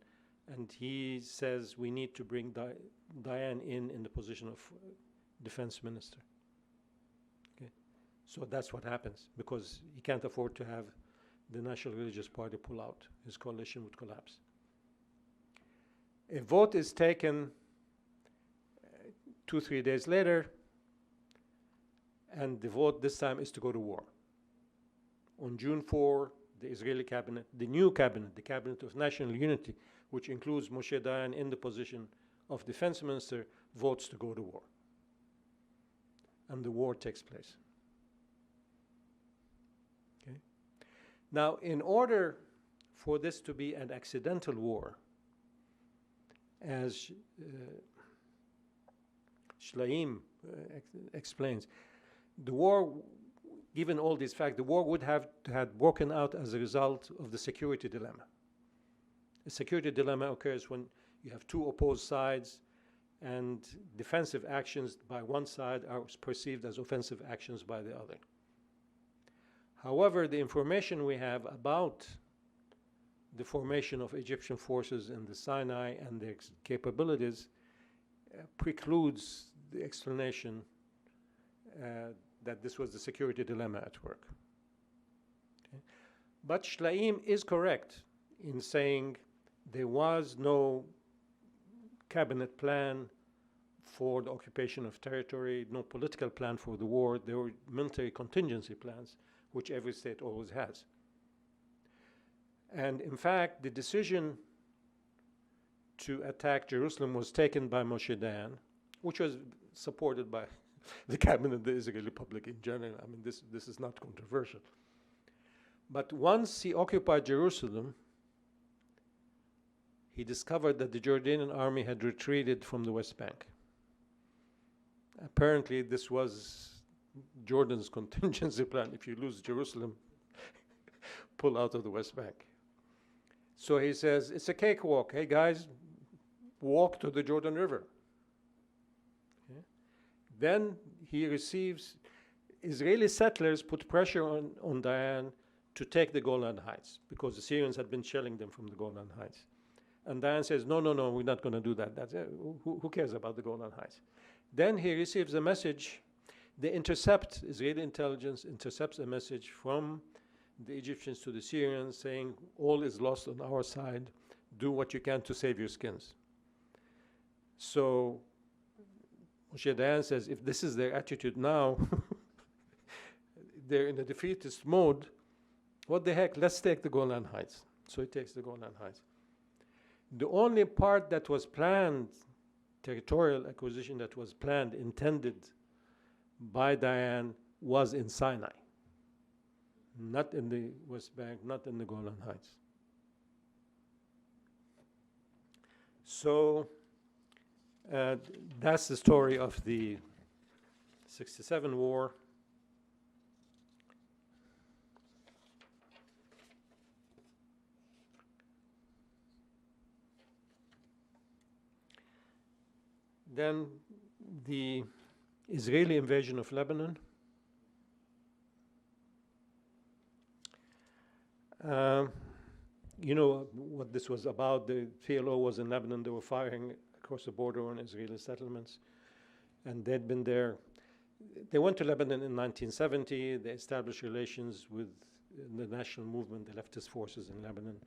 and he says we need to bring Dayan in the position of defense minister. Okay, so that's what happens, because he can't afford to have the National Religious Party pull out. His coalition would collapse. A vote is taken 2-3 days later, and the vote this time is to go to war. On June 4, the Israeli cabinet, the new cabinet, the cabinet of national unity, which includes Moshe Dayan in the position of defense minister, votes to go to war. And the war takes place. Okay. Now, in order for this to be an accidental war, as Shlaim explains, the war, given all these facts, the war would have had broken out as a result of the security dilemma. A security dilemma occurs when you have two opposed sides, and defensive actions by one side are perceived as offensive actions by the other. However, the information we have about the formation of Egyptian forces in the Sinai and their capabilities precludes the explanation that this was the security dilemma at work. Okay. But Shlaim is correct in saying there was no cabinet plan for the occupation of territory, no political plan for the war. There were military contingency plans, which every state always has. And in fact, the decision to attack Jerusalem was taken by Moshe Dayan, which was supported by the cabinet of the Israeli public in general. I mean, this is not controversial. But once he occupied Jerusalem, he discovered that the Jordanian army had retreated from the West Bank. Apparently, this was Jordan's contingency plan. If you lose Jerusalem, pull out of the West Bank. So he says, it's a cakewalk. Hey, guys, walk to the Jordan River. Okay. Then he receives, Israeli settlers put pressure on Dayan to take the Golan Heights, because the Syrians had been shelling them from the Golan Heights. And Dayan says, no, we're not going to do that. Who cares about the Golan Heights? Then he receives a message. Israeli intelligence intercepts a message from the Egyptians to the Syrians saying, all is lost on our side. Do what you can to save your skins. So Moshe Dayan says, if this is their attitude now, they're in a defeatist mode, what the heck, let's take the Golan Heights. So he takes the Golan Heights. The only part that was planned, territorial acquisition that was planned, intended by Dayan, was in Sinai. Not in the West Bank, not in the Golan Heights. So that's the story of the 67 war. Then the Israeli invasion of Lebanon. You know what this was about. The PLO was in Lebanon. They were firing across the border on Israeli settlements, and they'd been there. They went to Lebanon in 1970. They established relations with the national movement, the leftist forces in Lebanon,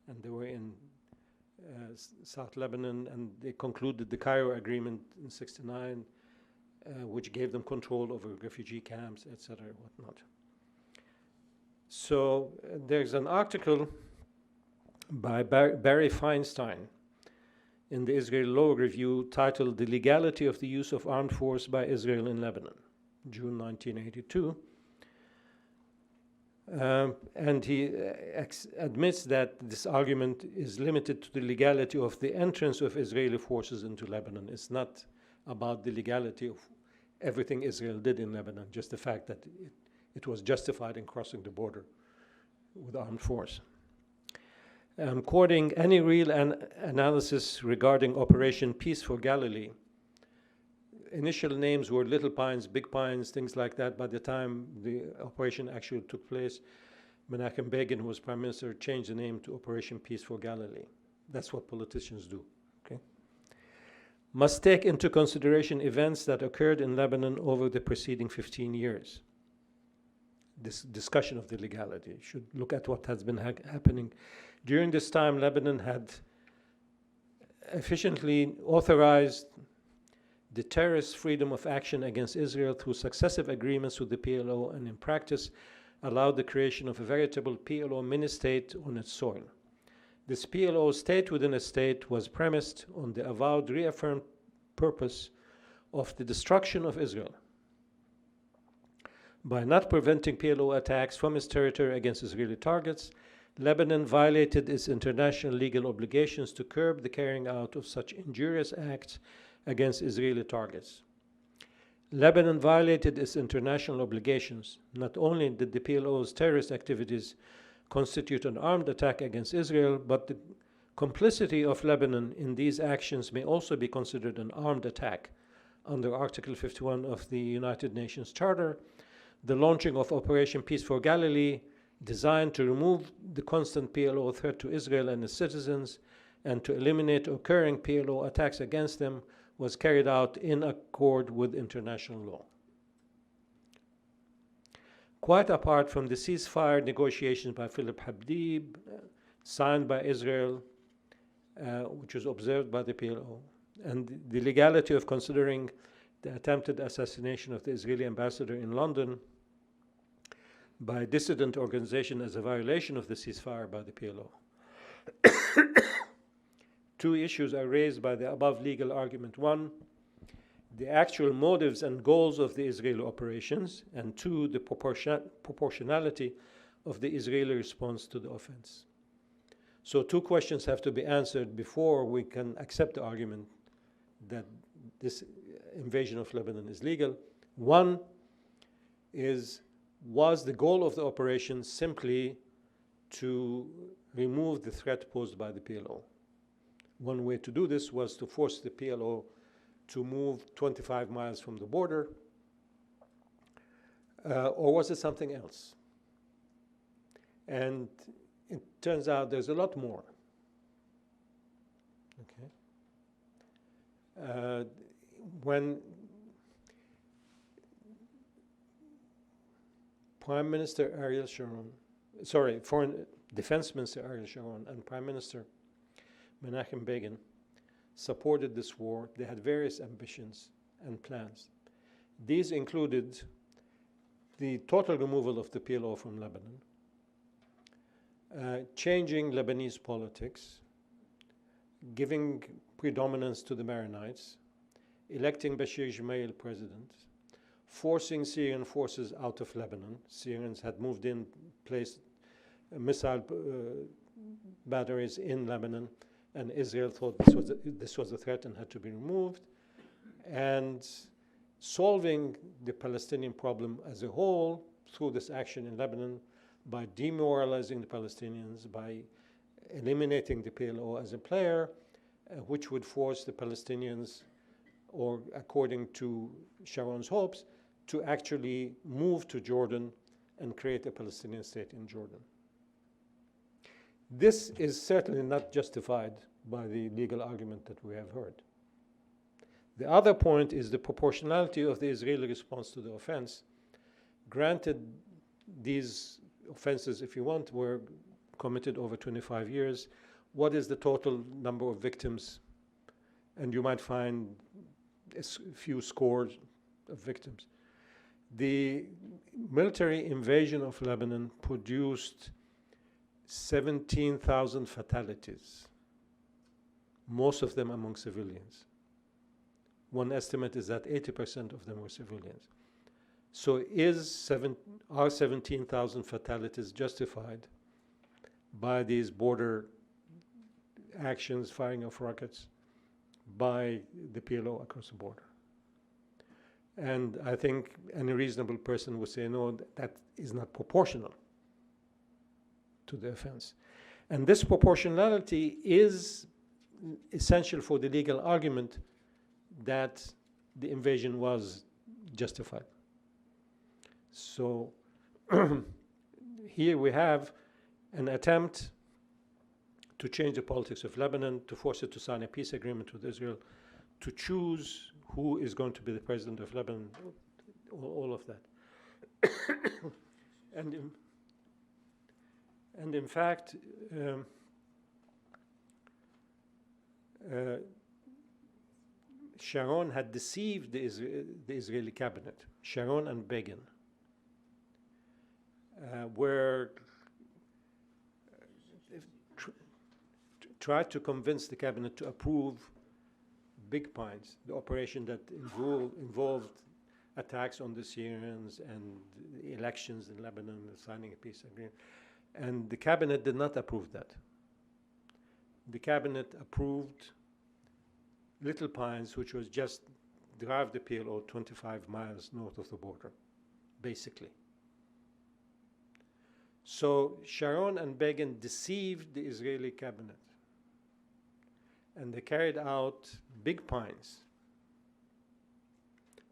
and they were in South Lebanon, and they concluded the Cairo Agreement in '69, which gave them control over refugee camps, etc., whatnot. So there's an article by Barry Feinstein in the Israeli Law Review titled "The Legality of the Use of Armed Force by Israel in Lebanon," June 1982. And he admits that this argument is limited to the legality of the entrance of Israeli forces into Lebanon. It's not about the legality of everything Israel did in Lebanon, just the fact that it was justified in crossing the border with armed force. Quoting any real analysis regarding Operation Peace for Galilee, initial names were Little Pines, Big Pines, things like that. By the time the operation actually took place, Menachem Begin, who was prime minister, changed the name to Operation Peace for Galilee. That's what politicians do. Okay? Must take into consideration events that occurred in Lebanon over the preceding 15 years. This discussion of the legality should look at what has been happening. During this time, Lebanon had efficiently authorized the terrorist freedom of action against Israel through successive agreements with the PLO, and in practice allowed the creation of a veritable PLO mini-state on its soil. This PLO state within a state was premised on the avowed reaffirmed purpose of the destruction of Israel. By not preventing PLO attacks from its territory against Israeli targets, Lebanon violated its international legal obligations to curb the carrying out of such injurious acts against Israeli targets. Lebanon violated its international obligations. Not only did the PLO's terrorist activities constitute an armed attack against Israel, but the complicity of Lebanon in these actions may also be considered an armed attack under Article 51 of the United Nations Charter. The launching of Operation Peace for Galilee, designed to remove the constant PLO threat to Israel and its citizens and to eliminate occurring PLO attacks against them, was carried out in accord with international law. Quite apart from the ceasefire negotiations by Philip Habib, signed by Israel, which was observed by the PLO, and the legality of considering the attempted assassination of the Israeli ambassador in London by a dissident organization as a violation of the ceasefire by the PLO. Two issues are raised by the above legal argument. One, the actual motives and goals of the Israeli operations, and two, the proportionality of the Israeli response to the offense. So two questions have to be answered before we can accept the argument that this invasion of Lebanon is legal. One is, was the goal of the operation simply to remove the threat posed by the PLO? One way to do this was to force the PLO to move 25 miles from the border, or was it something else? And it turns out there's a lot more. Okay. When Prime Minister Ariel Sharon, Foreign Defense Minister Ariel Sharon and Prime Minister Menachem Begin supported this war, they had various ambitions and plans. These included the total removal of the PLO from Lebanon, changing Lebanese politics, giving predominance to the Maronites, electing Bashir Gemayel president, forcing Syrian forces out of Lebanon. Syrians had moved in, placed missile batteries in Lebanon, and Israel thought this was a threat and had to be removed, and solving the Palestinian problem as a whole through this action in Lebanon by demoralizing the Palestinians, by eliminating the PLO as a player, which would force the Palestinians, or according to Sharon's hopes, to actually move to Jordan and create a Palestinian state in Jordan. This is certainly not justified by the legal argument that we have heard. The other point is the proportionality of the Israeli response to the offense. Granted, these offenses, if you want, were committed over 25 years. What is the total number of victims? And you might find a few scores of victims. The military invasion of Lebanon produced 17,000 fatalities, most of them among civilians. One estimate is that 80% of them were civilians. So are 17,000 fatalities justified by these border actions, firing of rockets by the PLO across the border? And I think any reasonable person would say, no, that is not proportional to the offense. And this proportionality is essential for the legal argument that the invasion was justified. So here we have an attempt to change the politics of Lebanon, to force it to sign a peace agreement with Israel, to choose who is going to be the president of Lebanon, all of that. and in fact, Sharon had deceived the Israeli cabinet. Sharon and Begin were tried to convince the cabinet to approve Big Pines, the operation that involved attacks on the Syrians and the elections in Lebanon and signing a peace agreement. And the cabinet did not approve that. The cabinet approved Little Pines, which was just drive the PLO 25 miles north of the border, basically. So Sharon and Begin deceived the Israeli cabinet, and they carried out Big Pines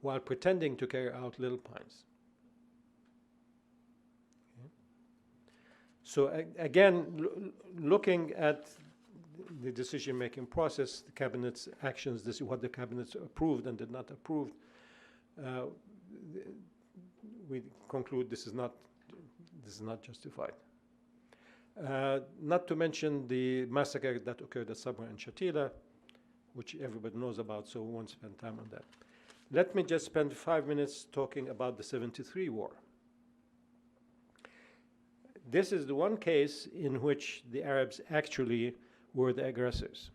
while pretending to carry out Little Pines. Okay. So again, looking at the decision-making process, the cabinet's actions, this is what the cabinet approved and did not approve, we conclude this is not justified. Not to mention the massacre that occurred at Sabra and Shatila, which everybody knows about, so we won't spend time on that. Let me just spend 5 minutes talking about the 73 war. This is the one case in which the Arabs actually were the aggressors.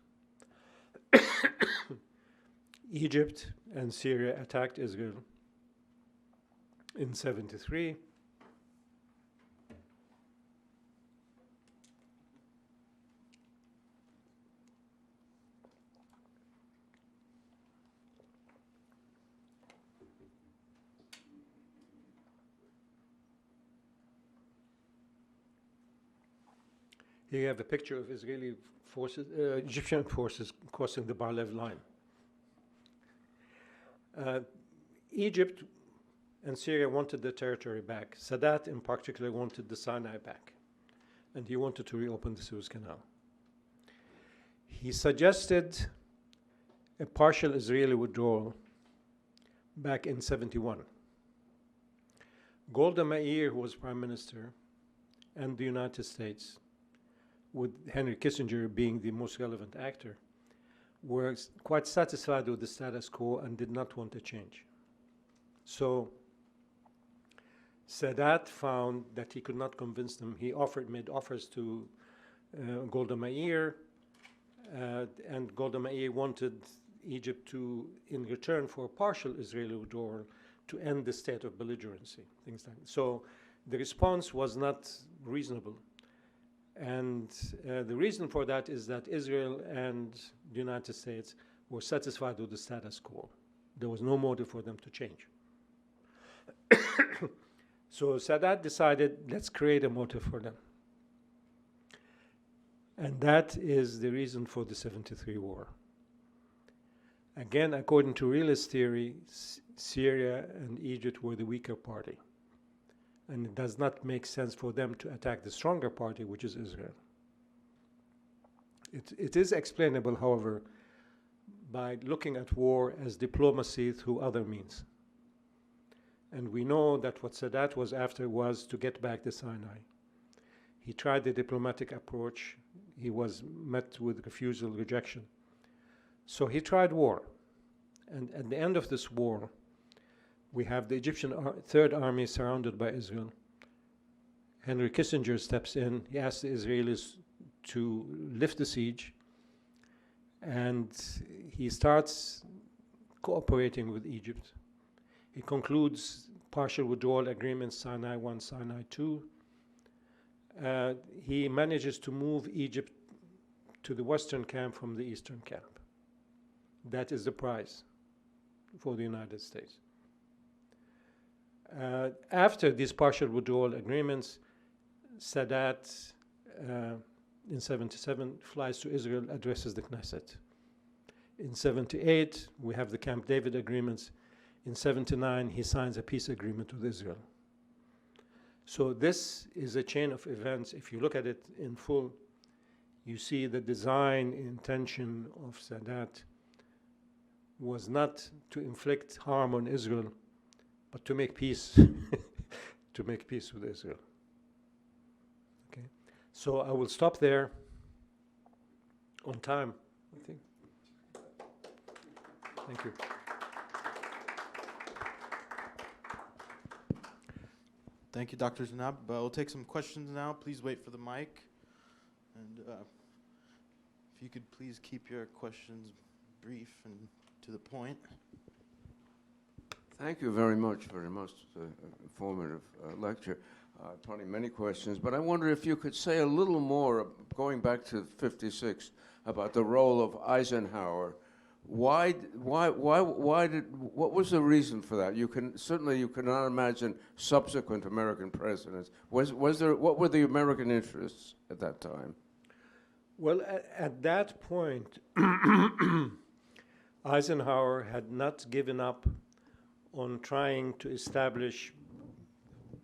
Egypt and Syria attacked Israel in 73. Here you have a picture of Israeli forces, Egyptian forces crossing the Bar-Lev line. Egypt and Syria wanted the territory back. Sadat in particular wanted the Sinai back, and he wanted to reopen the Suez Canal. He suggested a partial Israeli withdrawal back in 71. Golda Meir, who was prime minister, and the United States, with Henry Kissinger being the most relevant actor, were quite satisfied with the status quo and did not want a change. So Sadat found that he could not convince them. He made offers to Golda Meir, and Golda Meir wanted Egypt to, in return for a partial Israeli withdrawal, to end the state of belligerency, things like that. So the response was not reasonable. And the reason for that is that Israel and the United States were satisfied with the status quo. There was no motive for them to change. So Sadat decided, let's create a motive for them. And that is the reason for the 73 war. Again, according to realist theory, Syria and Egypt were the weaker party. And it does not make sense for them to attack the stronger party, which is Israel. It is explainable, however, by looking at war as diplomacy through other means. And we know that what Sadat was after was to get back the Sinai. He tried the diplomatic approach. He was met with refusal, rejection. So he tried war. And at the end of this war, we have the Egyptian Third Army surrounded by Israel. Henry Kissinger steps in. He asks the Israelis to lift the siege. And he starts cooperating with Egypt. He concludes partial withdrawal agreements, Sinai 1, Sinai 2. He manages to move Egypt to the western camp from the eastern camp. That is the prize for the United States. After these partial withdrawal agreements, Sadat, in 77, flies to Israel, addresses the Knesset. In 78, we have the Camp David agreements. In 79, he signs a peace agreement with Israel. So this is a chain of events. If you look at it in full, you see the design intention of Sadat was not to inflict harm on Israel, but to make peace, to make peace with Israel. Okay, so I will stop there on time, I think. Thank you. Thank you, Dr. Jenab. We'll take some questions now. Please wait for the mic. And if you could please keep your questions brief and to the point. Thank you very much for a most informative lecture. Tony, many questions, but I wonder if you could say a little more, going back to '56, about the role of Eisenhower. What was the reason for that? Certainly you cannot imagine subsequent American presidents. What were the American interests at that time? Well, at that point, Eisenhower had not given up on trying to establish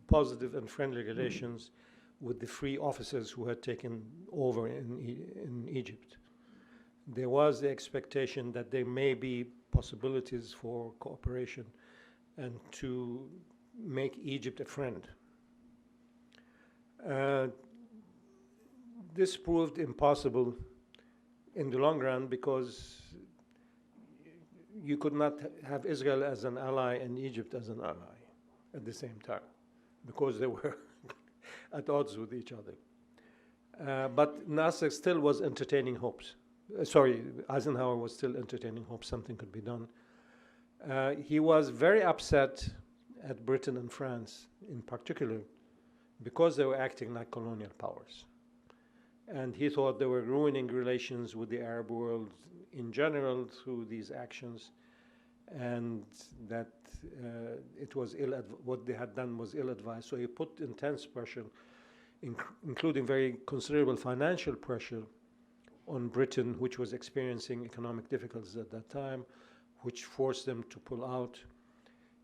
positive and friendly relations with the free officers who had taken over in Egypt. There was the expectation that there may be possibilities for cooperation and to make Egypt a friend. This proved impossible in the long run because you could not have Israel as an ally and Egypt as an ally at the same time because they were at odds with each other. But Nasser still was entertaining hopes. Eisenhower was still entertaining hopes something could be done. He was very upset at Britain and France in particular because they were acting like colonial powers. And he thought they were ruining relations with the Arab world in general through these actions, and that it was what they had done was ill-advised. So he put intense pressure, including very considerable financial pressure, on Britain, which was experiencing economic difficulties at that time, which forced them to pull out.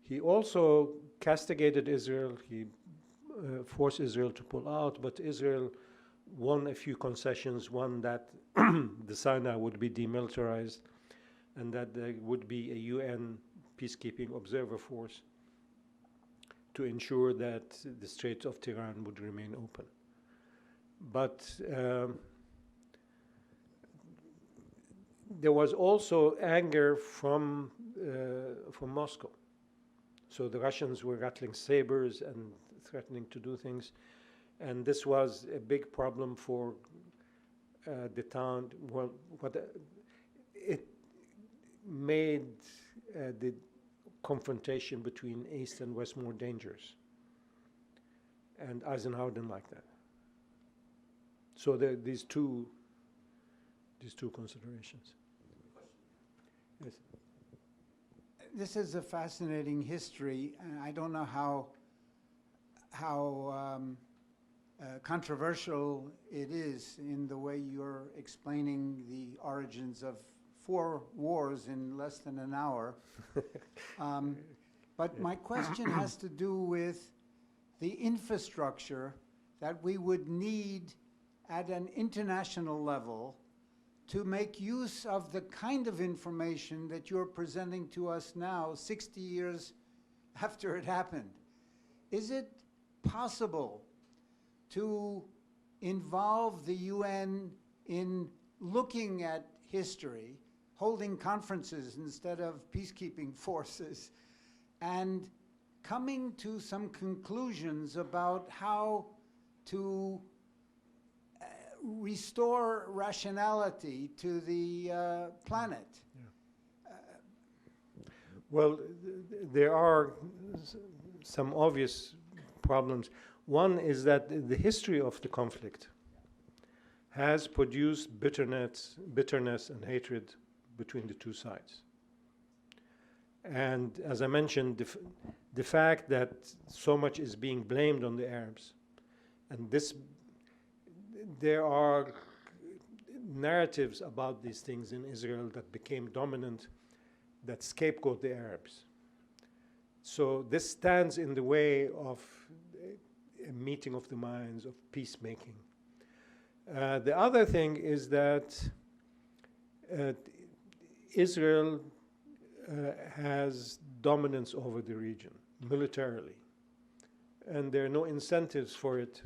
He also castigated Israel. He forced Israel to pull out, but Israel won a few concessions, one that the Sinai would be demilitarized and that there would be a UN peacekeeping observer force to ensure that the Strait of Tiran would remain open. But there was also anger from Moscow. So the Russians were rattling sabers and threatening to do things. And this was a big problem for the town. Well, it made the confrontation between East and West more dangerous. And Eisenhower didn't like that. So there are these two considerations. Yes. This is a fascinating history, and I don't know how controversial it is in the way you're explaining the origins of 4 wars in less than an hour. But my question has to do with the infrastructure that we would need at an international level to make use of the kind of information that you're presenting to us now, 60 years after it happened. Is it possible to involve the UN in looking at history, holding conferences instead of peacekeeping forces, and coming to some conclusions about how to restore rationality to the planet? Well, there are some obvious problems. One is that the history of the conflict has produced bitterness and hatred between the two sides. And as I mentioned, the fact that so much is being blamed on the Arabs, and there are narratives about these things in Israel that became dominant, that scapegoat the Arabs. So this stands in the way of a meeting of the minds, of peacemaking. The other thing is that Israel has dominance over the region militarily, and there are no incentives for it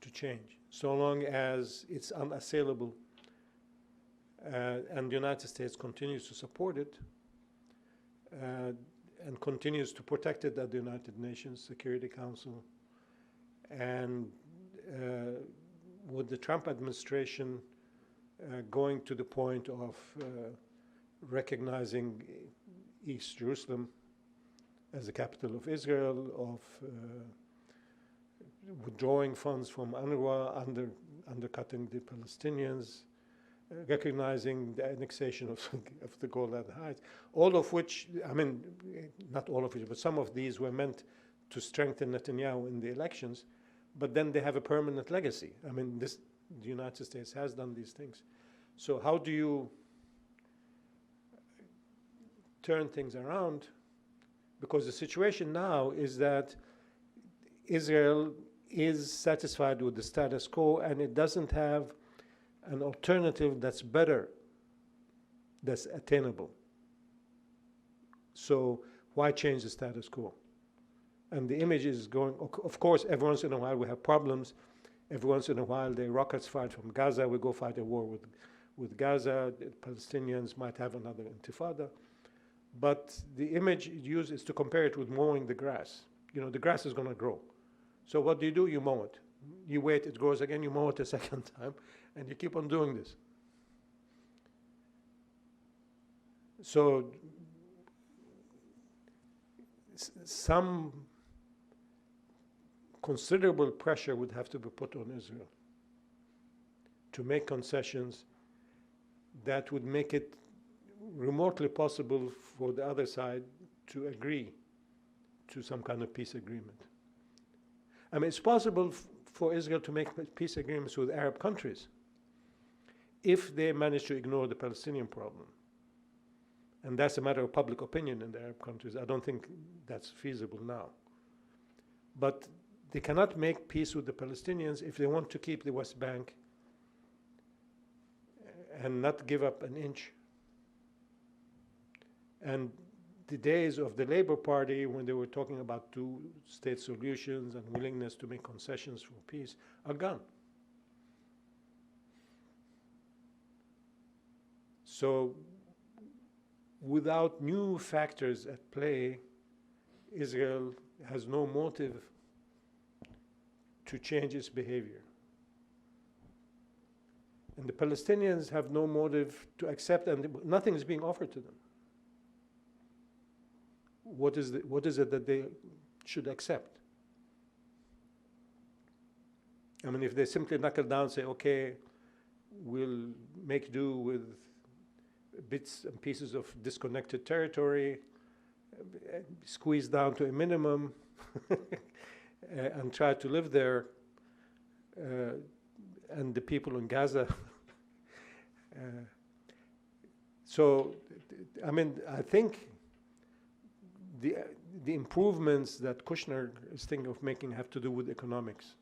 to change, so long as it's unassailable, and the United States continues to support it, and continues to protect it at the United Nations Security Council. And with the Trump administration going to the point of recognizing East Jerusalem as the capital of Israel, of withdrawing funds from UNRWA, undercutting the Palestinians, recognizing the annexation of the Golan Heights, all of which, I mean, not all of which, but some of these were meant to strengthen Netanyahu in the elections, but then they have a permanent legacy. I mean, the United States has done these things. So how do you turn things around? Because the situation now is that Israel is satisfied with the status quo, and it doesn't have an alternative that's better, that's attainable. So why change the status quo? And the image is going, of course, every once in a while we have problems. Every once in a while the rockets fired from Gaza, we go fight a war with Gaza. The Palestinians might have another intifada. But the image used is to compare it with mowing the grass. You know, the grass is going to grow. So what do? You mow it. You wait, it grows again, you mow it a second time, and you keep on doing this. So some considerable pressure would have to be put on Israel to make concessions that would make it remotely possible for the other side to agree to some kind of peace agreement. I mean, it's possible for Israel to make peace agreements with Arab countries if they manage to ignore the Palestinian problem. And that's a matter of public opinion in the Arab countries. I don't think that's feasible now. But they cannot make peace with the Palestinians if they want to keep the West Bank and not give up an inch. And the days of the Labour Party, when they were talking about two-state solutions and willingness to make concessions for peace, are gone. So without new factors at play, Israel has no motive to change its behavior. And the Palestinians have no motive to accept, and nothing is being offered to them. What is it that they should accept? I mean, if they simply knuckle down and say, okay, we'll make do with bits and pieces of disconnected territory, squeeze down to a minimum, and try to live there, and the people in Gaza. So, I mean, I think the improvements that Kushner is thinking of making have to do with economics,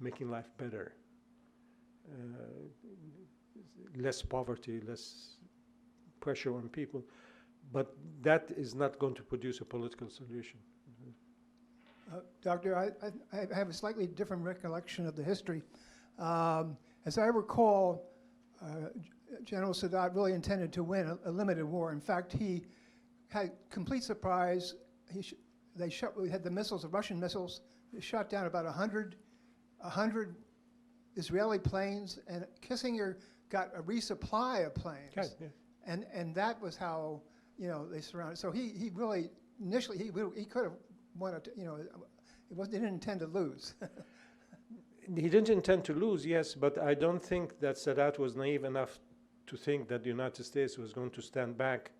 making life better, less poverty, less pressure on people, but that is not going to produce a political solution. Doctor, I have a slightly different recollection of the history. As I recall, General Sadat really intended to win a limited war. In fact, he had complete surprise. We had the missiles, the Russian missiles. They shot down about 100 Israeli planes, and Kissinger got a resupply of planes. Okay, yeah. And that was how, you know, they surrounded. So he really initially he could have wanted to, you know, he didn't intend to lose. He didn't intend to lose, yes, but I don't think that Sadat was naive enough to think that the United States was going to stand back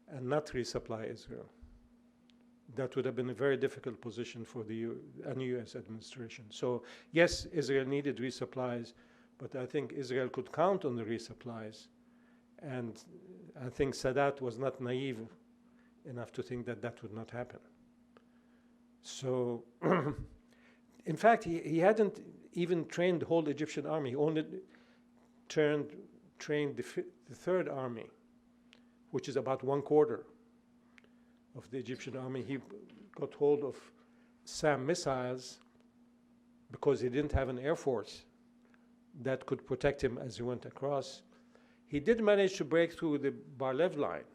and not resupply Israel. That would have been a very difficult position for the U.S. administration. So yes, Israel needed resupplies, but I think Israel could count on the resupplies. And I think Sadat was not naive enough to think that that would not happen. So In fact, he hadn't even trained the whole Egyptian army. He only trained the Third Army, which is about 1/4 of the Egyptian army. He got hold of SAM missiles because he didn't have an air force that could protect him as he went across. He did manage to break through the Bar-Lev line,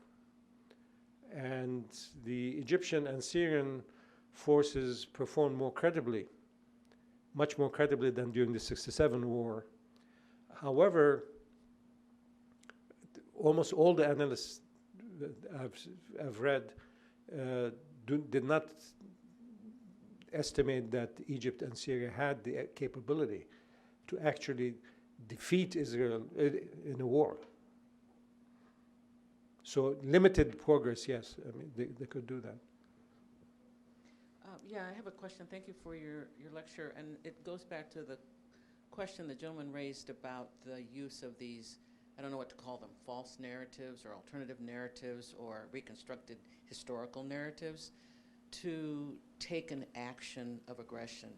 and the Egyptian and Syrian forces performed more credibly, much more credibly than during the '67 war. However, almost all the analysts that I've read did not estimate that Egypt and Syria had the capability to actually defeat Israel in a war. So limited progress, yes. I mean, they could do that. Yeah, I have a question. Thank you for your lecture. And it goes back to the question the gentleman raised about the use of these, I don't know what to call them, false narratives or alternative narratives or reconstructed historical narratives to take an action of aggression.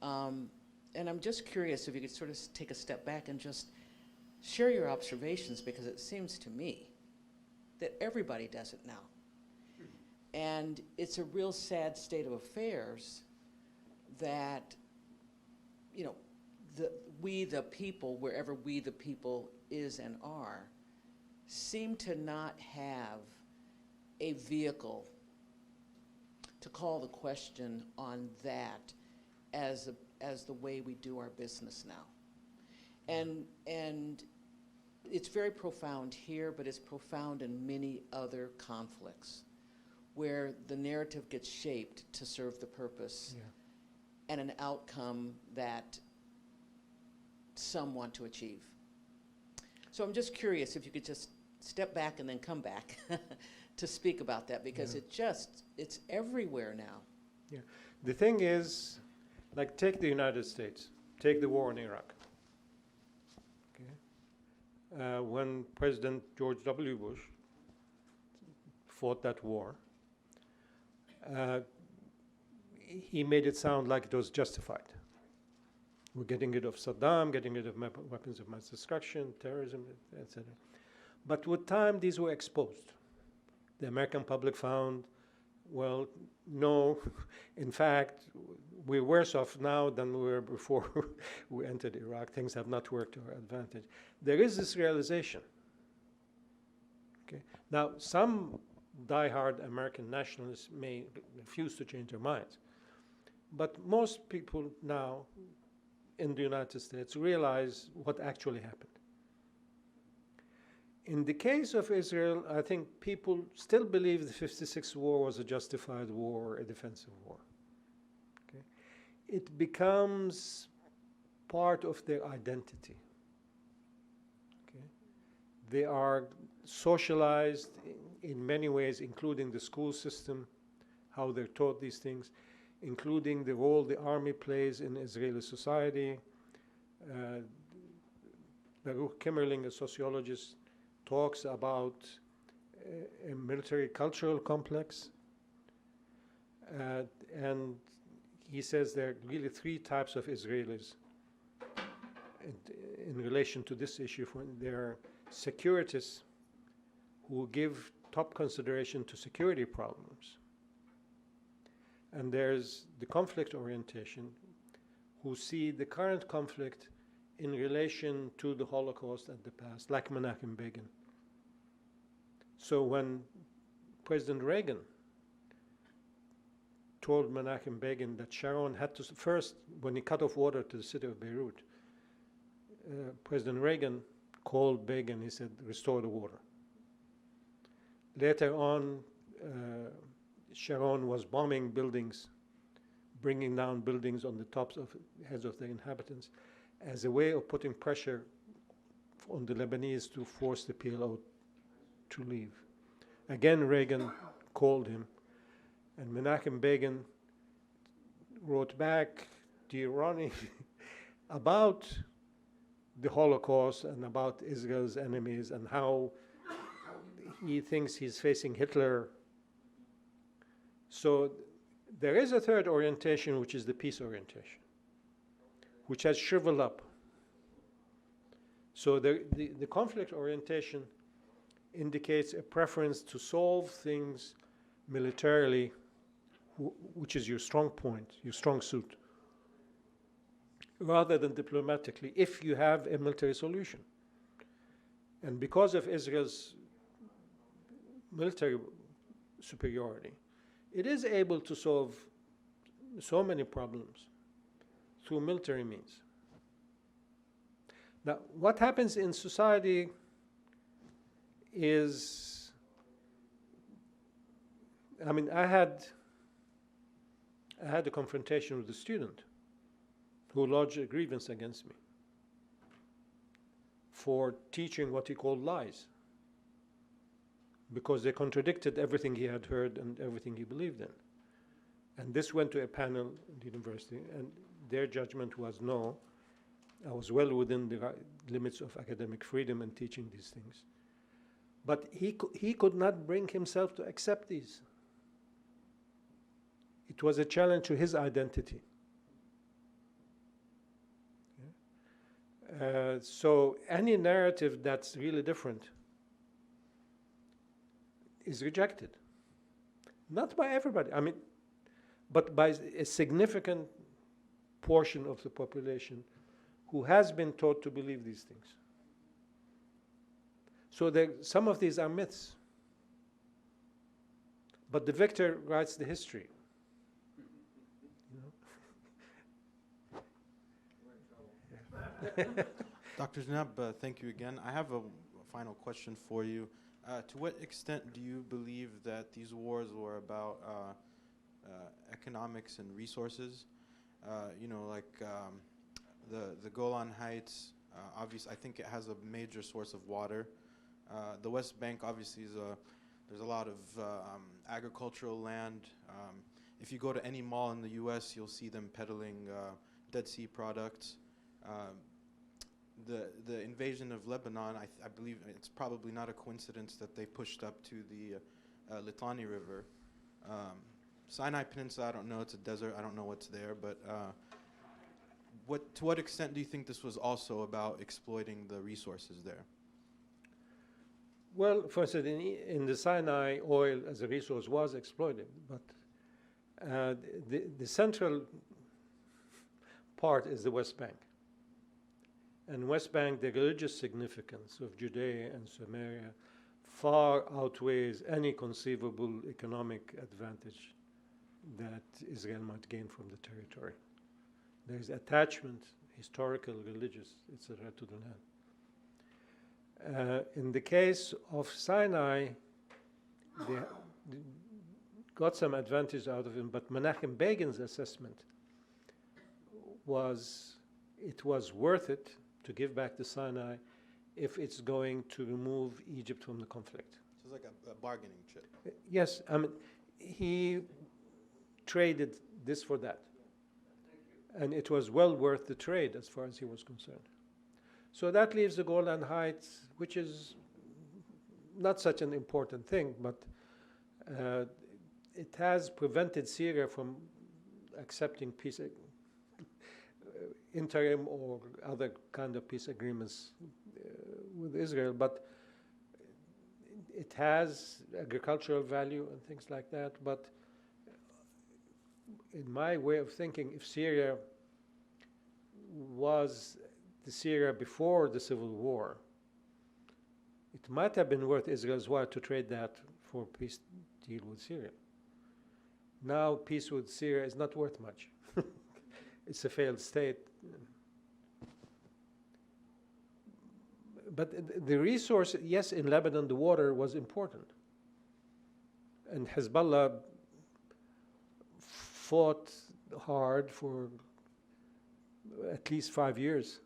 And I'm just curious if you could sort of take a step back and just share your observations, because it seems to me that everybody does it now. And it's a real sad state of affairs that, you know, we the people, wherever we the people is and are, seem to not have a vehicle to call the question on that as the way we do our business now. And it's very profound here, but it's profound in many other conflicts where the narrative gets shaped to serve the purpose and an outcome that some want to achieve. So I'm just curious if you could just step back and then come back to speak about that, because it's everywhere now. Yeah. The thing is, like, take the United States, take the war in Iraq. Okay. When President George W. Bush fought that war, he made it sound like it was justified. We're getting rid of Saddam, getting rid of weapons of mass destruction, terrorism, etc. But with time, these were exposed. The American public found, well, no, in fact, we're worse off now than we were before we entered Iraq. Things have not worked to our advantage. There is this realization. Okay. Now, some diehard American nationalists may refuse to change their minds, but most people now in the United States realize what actually happened. In the case of Israel, I think people still believe the '56 war was a justified war, a defensive war. Okay? It becomes part of their identity. Okay? They are socialized in many ways, including the school system, how they're taught these things, including the role the army plays in Israeli society. Baruch Kimmerling, a sociologist, talks about a military cultural complex. And he says there are really three types of Israelis in relation to this issue. There are securitists who give top consideration to security problems. And there's the conflict orientation, who see the current conflict in relation to the Holocaust and the past, like Menachem Begin. So when President Reagan told Menachem Begin that Sharon had to, first, when he cut off water to the city of Beirut, President Reagan called Begin, he said, restore the water. Later on, Sharon was bombing buildings, bringing down buildings on the tops of heads of the inhabitants as a way of putting pressure on the Lebanese to force the PLO to leave. Again, Reagan called him, and Menachem Begin wrote back, "Dear Ronnie," about the Holocaust and about Israel's enemies and how he thinks he's facing Hitler. So there is a third orientation, which is the peace orientation. which has shriveled up. So the conflict orientation indicates a preference to solve things militarily, which is your strong point, your strong suit, rather than diplomatically, if you have a military solution. And because of Israel's military superiority, it is able to solve so many problems through military means. Now, what happens in society is, I mean, I had a confrontation with a student who lodged a grievance against me for teaching what he called lies, because they contradicted everything he had heard and everything he believed in. And this went to a panel at the university, and their judgment was no, I was well within the limits of academic freedom in teaching these things. But he could not bring himself to accept these. It was a challenge to his identity. So any narrative that's really different is rejected. Not by everybody, I mean, but by a significant portion of the population who has been taught to believe these things. So some of these are myths. But the victor writes the history. Dr. Jenab, thank you again. I have a final question for you. To what extent do you believe that these wars were about economics and resources? The Golan Heights, obviously, I think it has a major source of water. The West Bank, obviously, there's a lot of agricultural land. If you go to any mall in the U.S., you'll see them peddling Dead Sea products. The invasion of Lebanon, I believe it's probably not a coincidence that they pushed up to the Litani River. Sinai Peninsula, I don't know, it's a desert, I don't know what's there, but to what extent do you think this was also about exploiting the resources there? Well, for instance, in the Sinai, oil as a resource was exploited, but the central part is the West Bank. And West Bank, the religious significance of Judea and Samaria far outweighs any conceivable economic advantage that Israel might gain from the territory. There is attachment, historical, religious, etc., to the land. In the case of Sinai, they got some advantage out of it, but Menachem Begin's assessment was it was worth it to give back the Sinai if it's going to remove Egypt from the conflict. So it's like a bargaining chip. Yes, I mean, he traded this for that. And it was well worth the trade as far as he was concerned. So that leaves the Golan Heights, which is not such an important thing, but it has prevented Syria from accepting peace, interim or other kind of peace agreements with Israel, but it has agricultural value and things like that. But in my way of thinking, if Syria was the Syria before the civil war, it might have been worth Israel's while to trade that for a peace deal with Syria. Now peace with Syria is not worth much. It's a failed state. But the resource, yes, in Lebanon the water was important. And Hezbollah fought hard for at least 5 years,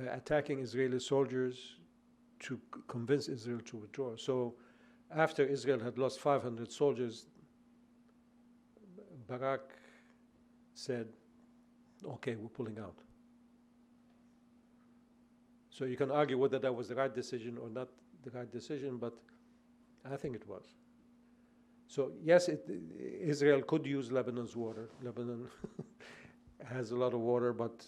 attacking Israeli soldiers to convince Israel to withdraw. So after Israel had lost 500 soldiers, Barak said, okay, we're pulling out. So you can argue whether that was the right decision or not the right decision, but I think it was. So yes, Israel could use Lebanon's water. Lebanon has a lot of water, but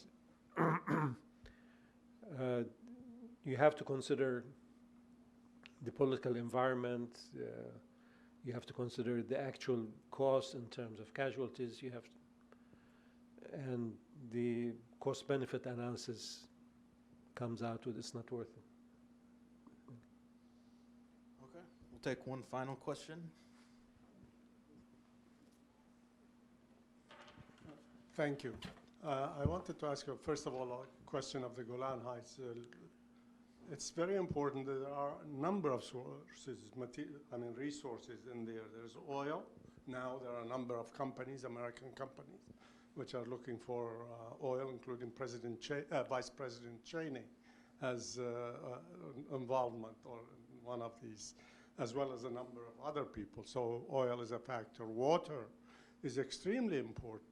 you have to consider the political environment. You have to consider the actual cost in terms of casualties. You have to, and the cost-benefit analysis comes out with it's not worth it. Okay, we'll take one final question. Thank you. I wanted to ask you, first of all, a question of the Golan Heights. It's very important that there are a number of sources, resources in there. There's oil. Now there are a number of companies, American companies, which are looking for oil, including Vice President Cheney has involvement or one of these, as well as a number of other people. So oil is a factor. Water is extremely important.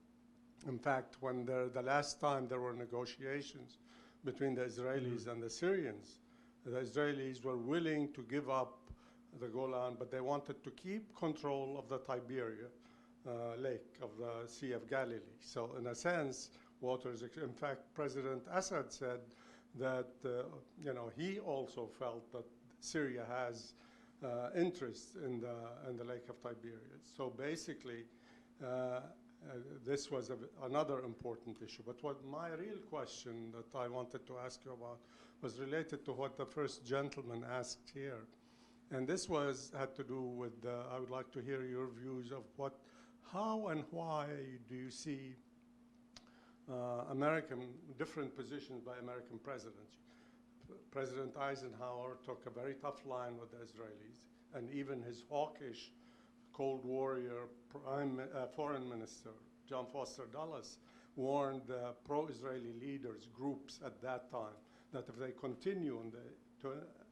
In fact, when the last time there were negotiations between the Israelis and the Syrians, the Israelis were willing to give up the Golan, but they wanted to keep control of the Tiberia lake, of the Sea of Galilee. So in a sense, water is, in fact, President Assad said that, he also felt that Syria has interest in the Lake of Tiberias. So basically, this was another important issue. But what my real question that I wanted to ask you about was related to what the first gentleman asked here. And this had to do with, I would like to hear your views of how and why do you see different positions by American presidents. President Eisenhower took a very tough line with the Israelis, and even his hawkish Cold Warrior Foreign Minister, John Foster Dulles, warned pro-Israeli leaders, groups at that time, that if they continue to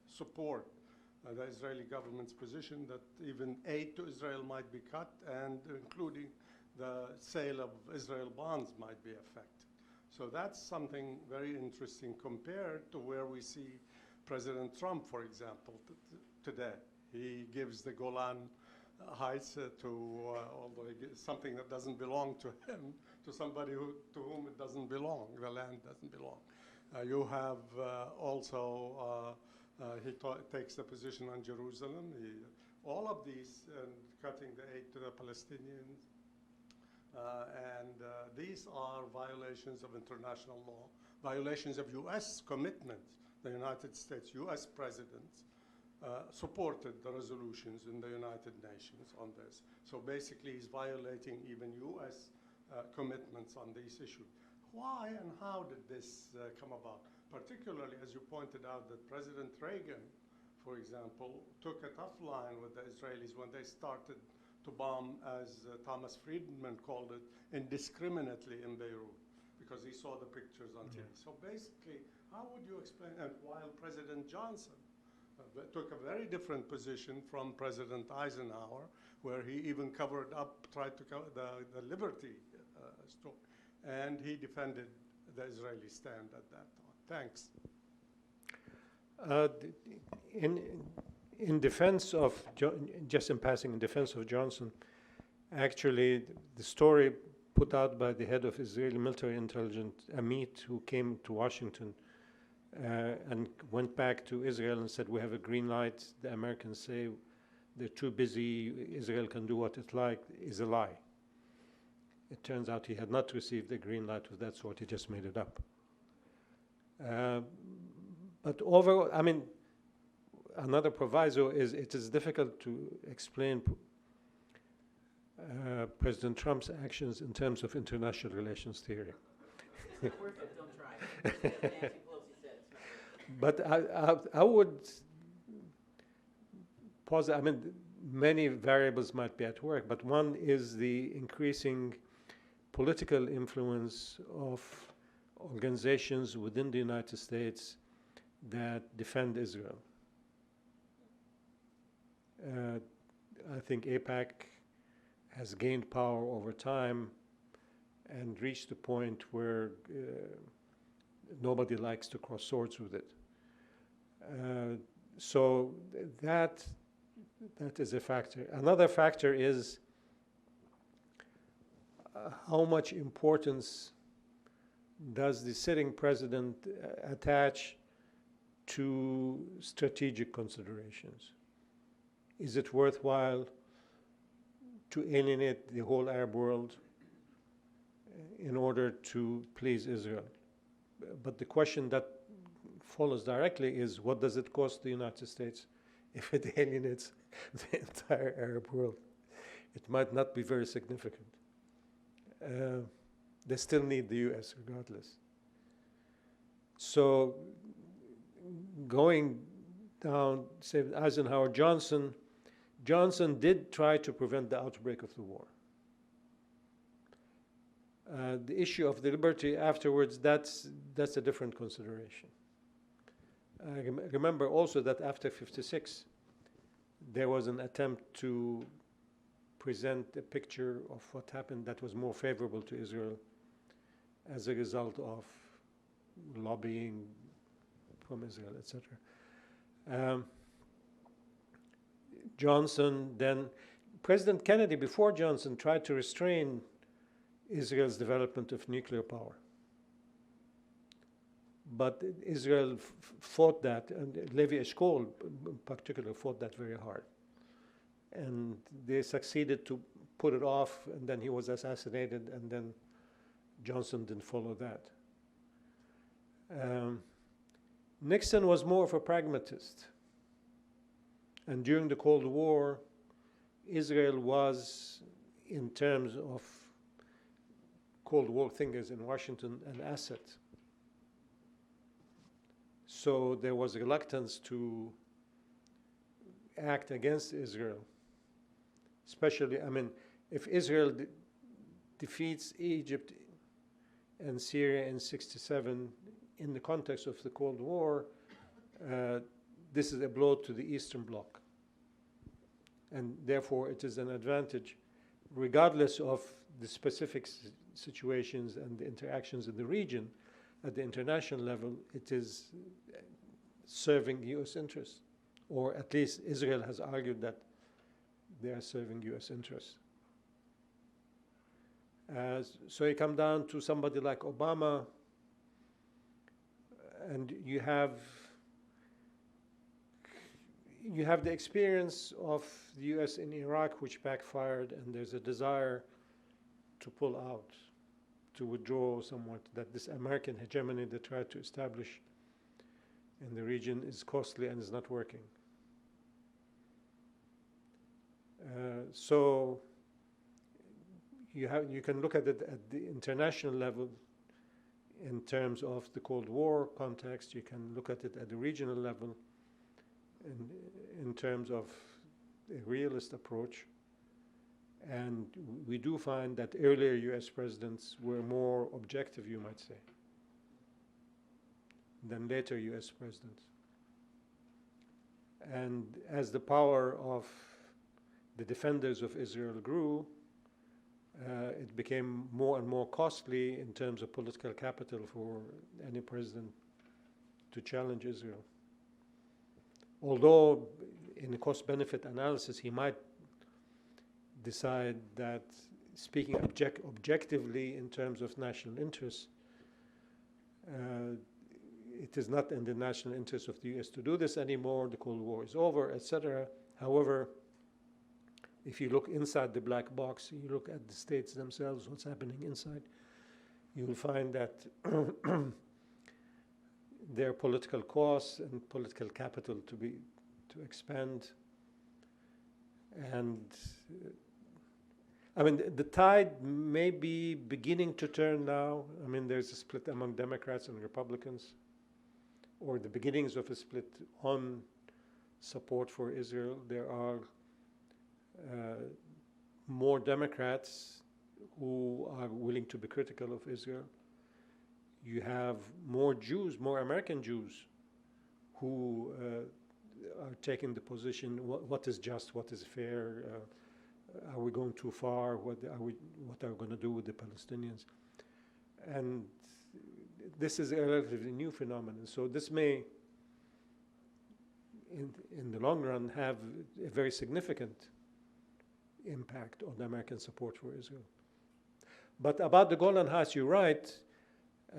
support the Israeli government's position, that even aid to Israel might be cut, and including the sale of Israel bonds might be affected. So that's something very interesting compared to where we see President Trump, for example, today. He gives the Golan Heights although something that doesn't belong to him, to somebody to whom it doesn't belong. The land doesn't belong. You have also, he takes the position on Jerusalem. All of these, and cutting the aid to the Palestinians. These are violations of international law, violations of U.S. commitments. The United States, U.S. presidents supported the resolutions in the United Nations on this. So basically, he's violating even U.S. commitments on these issues. Why and how did this come about? Particularly, as you pointed out, that President Reagan, for example, took a tough line with the Israelis when they started to bomb, as Thomas Friedman called it, indiscriminately in Beirut, because he saw the pictures on TV. So basically, how would you explain, and while President Johnson took a very different position from President Eisenhower, where he even tried to cover the liberty story, and he defended the Israeli stand at that time. Thanks. In defense of, just in passing, in defense of Johnson, actually the story put out by the head of Israeli military intelligence, Amit, who came to Washington and went back to Israel and said, we have a green light, the Americans say they're too busy, Israel can do what it like, is a lie. It turns out he had not received a green light of that sort, he just made it up. But overall, I mean, another proviso is it is difficult to explain President Trump's actions in terms of international relations theory. It's not worth it, don't try. Nancy Pelosi said it's not worth it. But I would pause. I mean, many variables might be at work, but one is the increasing political influence of organizations within the United States that defend Israel. I think AIPAC has gained power over time and reached a point where nobody likes to cross swords with it. So that is a factor. Another factor is how much importance does the sitting president attach to strategic considerations? Is it worthwhile to alienate the whole Arab world in order to please Israel? But the question that follows directly is, what does it cost the United States if it alienates the entire Arab world? It might not be very significant. They still need the US regardless. So going down, say Eisenhower, Johnson did try to prevent the outbreak of the war. The issue of the liberty afterwards, that's a different consideration. Remember also that after 56, there was an attempt to present a picture of what happened that was more favorable to Israel as a result of lobbying from Israel, etc. Johnson, then President Kennedy, before Johnson, tried to restrain Israel's development of nuclear power. But Israel fought that, and Levi Eshkol in particular fought that very hard. And they succeeded to put it off, and then he was assassinated, and then Johnson didn't follow that. Nixon was more of a pragmatist. And during the Cold War, Israel was, in terms of Cold War thinkers in Washington, an asset. So there was reluctance to act against Israel. Especially, I mean, if Israel defeats Egypt and Syria in '67 in the context of the Cold War, this is a blow to the Eastern Bloc. And therefore, it is an advantage, regardless of the specific situations and the interactions in the region. At the international level, it is serving U.S. interests, or at least Israel has argued that they are serving U.S. interests. So you come down to somebody like Obama, and you have the experience of the U.S. in Iraq, which backfired, and there's a desire to pull out, to withdraw somewhat, that this American hegemony they tried to establish in the region is costly and is not working. So you can look at it at the international level in terms of the Cold War context. You can look at it at the regional level in terms of a realist approach. And we do find that earlier U.S. presidents were more objective, you might say, than later U.S. presidents. And as the power of the defenders of Israel grew, it became more and more costly in terms of political capital for any president to challenge Israel. Although in a cost-benefit analysis, he might decide that, speaking objectively in terms of national interests, it is not in the national interest of the U.S. to do this anymore, the Cold War is over, etc. However, if you look inside the black box, you look at the states themselves, what's happening inside, you will find that their political costs and political capital to expand. And I mean, the tide may be beginning to turn now. I mean, there's a split among Democrats and Republicans, or the beginnings of a split on support for Israel. There are more Democrats who are willing to be critical of Israel. You have more Jews, more American Jews, who are taking the position, what is just, what is fair, are we going too far, what are we going to do with the Palestinians? And this is a relatively new phenomenon. So this may, in the long run, have a very significant impact on American support for Israel. But about the Golan Heights, you're right.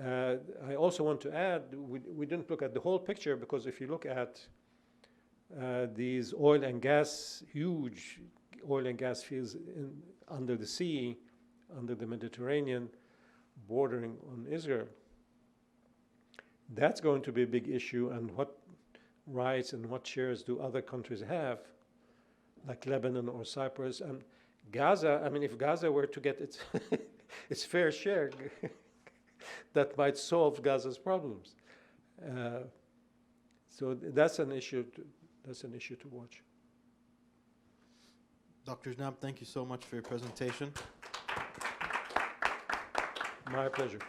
I also want to add, we didn't look at the whole picture, because if you look at these oil and gas, huge oil and gas fields under the sea, under the Mediterranean, bordering on Israel, that's going to be a big issue. And what rights and what shares do other countries have, like Lebanon or Cyprus? And Gaza, I mean, if Gaza were to get its, its fair share, that might solve Gaza's problems. So that's an issue. That's an issue to watch. Dr. Jenab, thank you so much for your presentation. My pleasure.